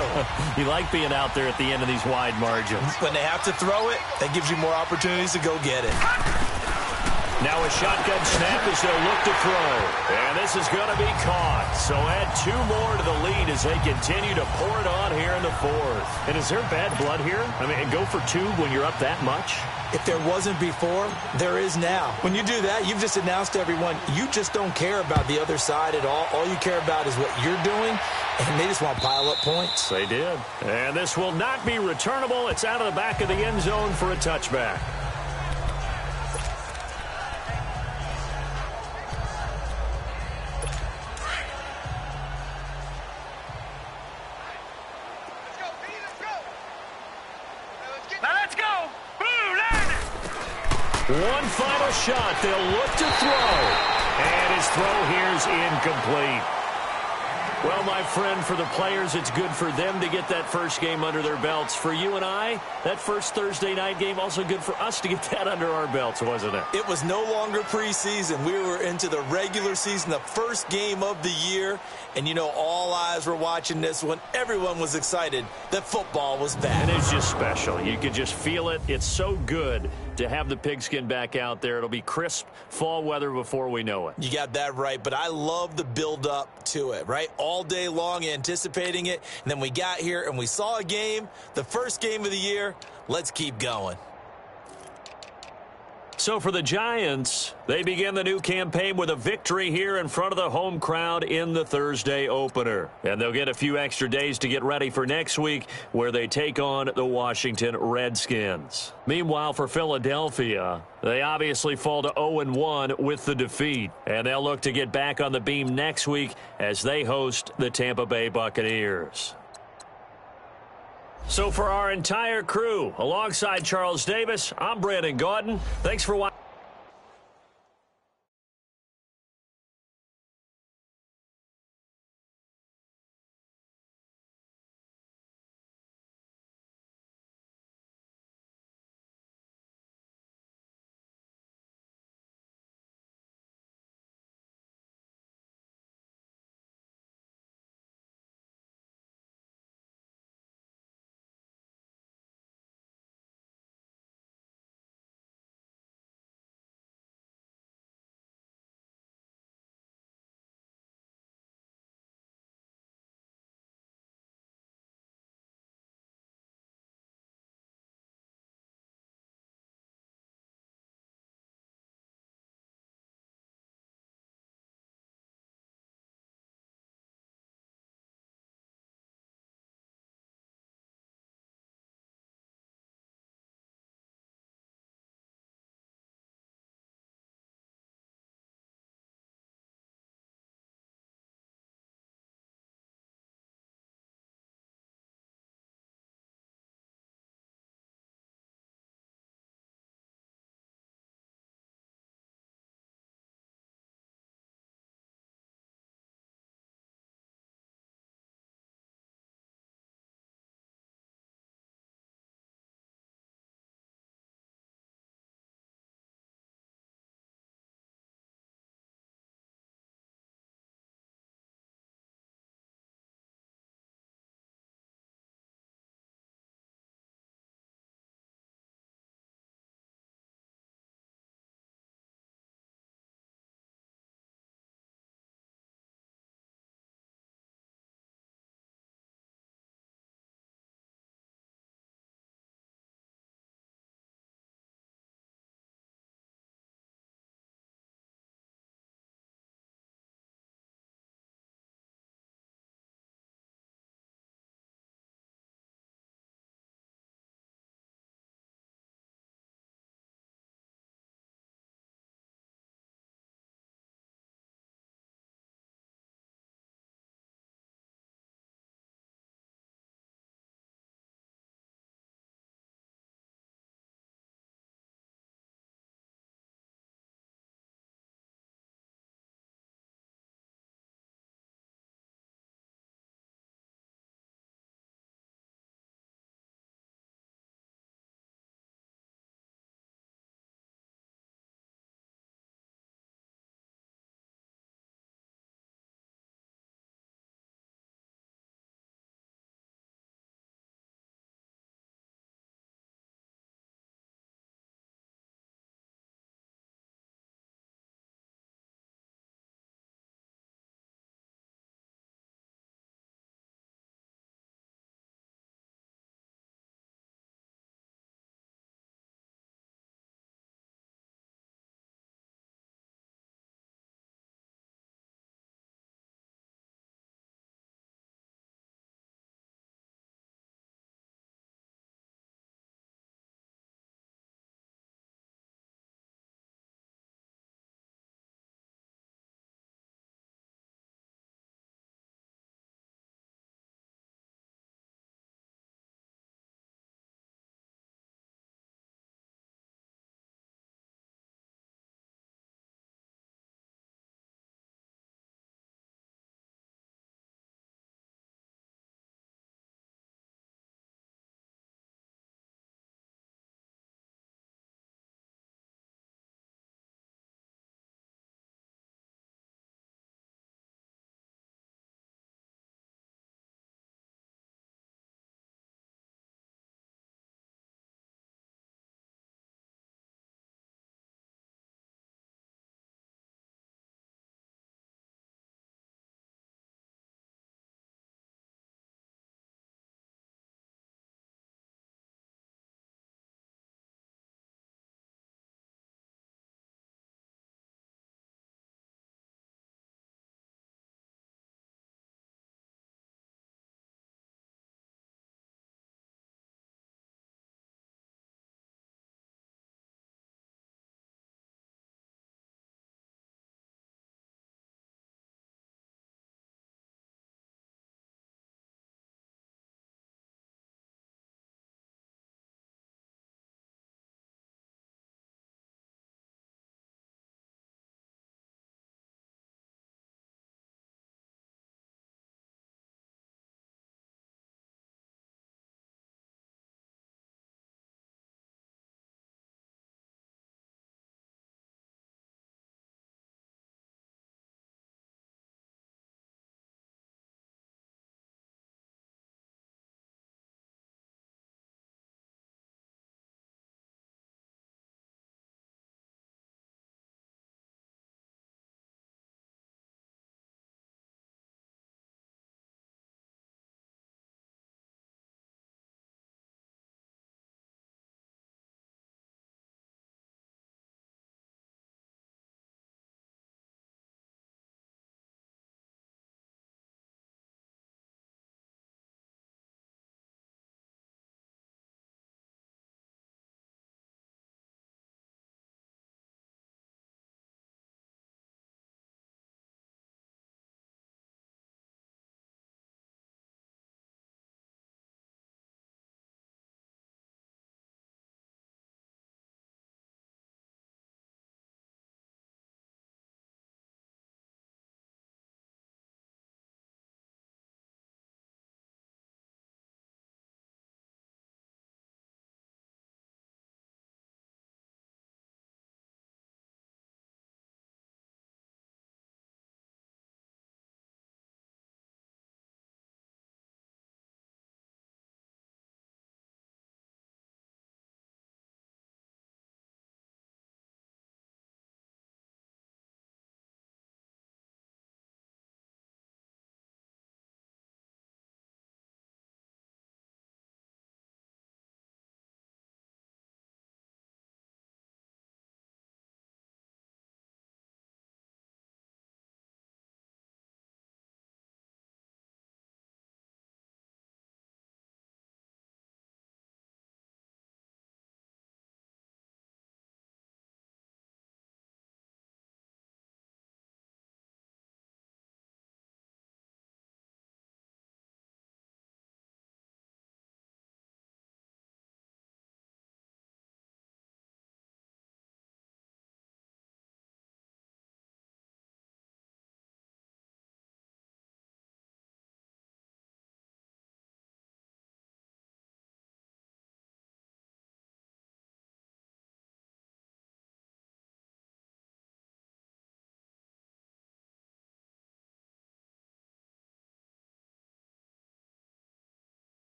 You like being out there at the end of these wide margins. When they have to throw it, that gives you more opportunities to go get it. Now a shotgun snap as they'll look to throw. And this is going to be caught. So add 2 more to the lead as they continue to pour it on here in the 4th. And is there bad blood here? I mean, go for 2 when you're up that much? If there wasn't before, there is now. When you do that, you've just announced to everyone, you just don't care about the other side at all. All you care about is what you're doing, and they just want to pile up points. They did. And this will not be returnable. It's out of the back of the end zone for a touchback. One final shot. They'll look to throw. And his throw here is incomplete. Well, my friend, for the players, it's good for them to get that first game under their belts. For you and I, that first Thursday night game, also good for us to get that under our belts, wasn't it? It was no longer preseason. We were into the regular season, the first game of the year. And, you know, all eyes were watching this one. Everyone was excited that football was back. And it's just special. You could just feel it. It's so good to have the pigskin back out there. It'll be crisp fall weather before we know it. You got that right, but I love the build-up to it, right? All day long anticipating it, and then we got here and we saw a game, the first game of the year. Let's keep going. So for the Giants, they begin the new campaign with a victory here in front of the home crowd in the Thursday opener. And they'll get a few extra days to get ready for next week where they take on the Washington Redskins. Meanwhile, for Philadelphia, they obviously fall to 0-1 with the defeat. And they'll look to get back on the beam next week as they host the Tampa Bay Buccaneers. So for our entire crew, alongside Charles Davis, I'm Brandon Gaudin. Thanks for watching.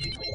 you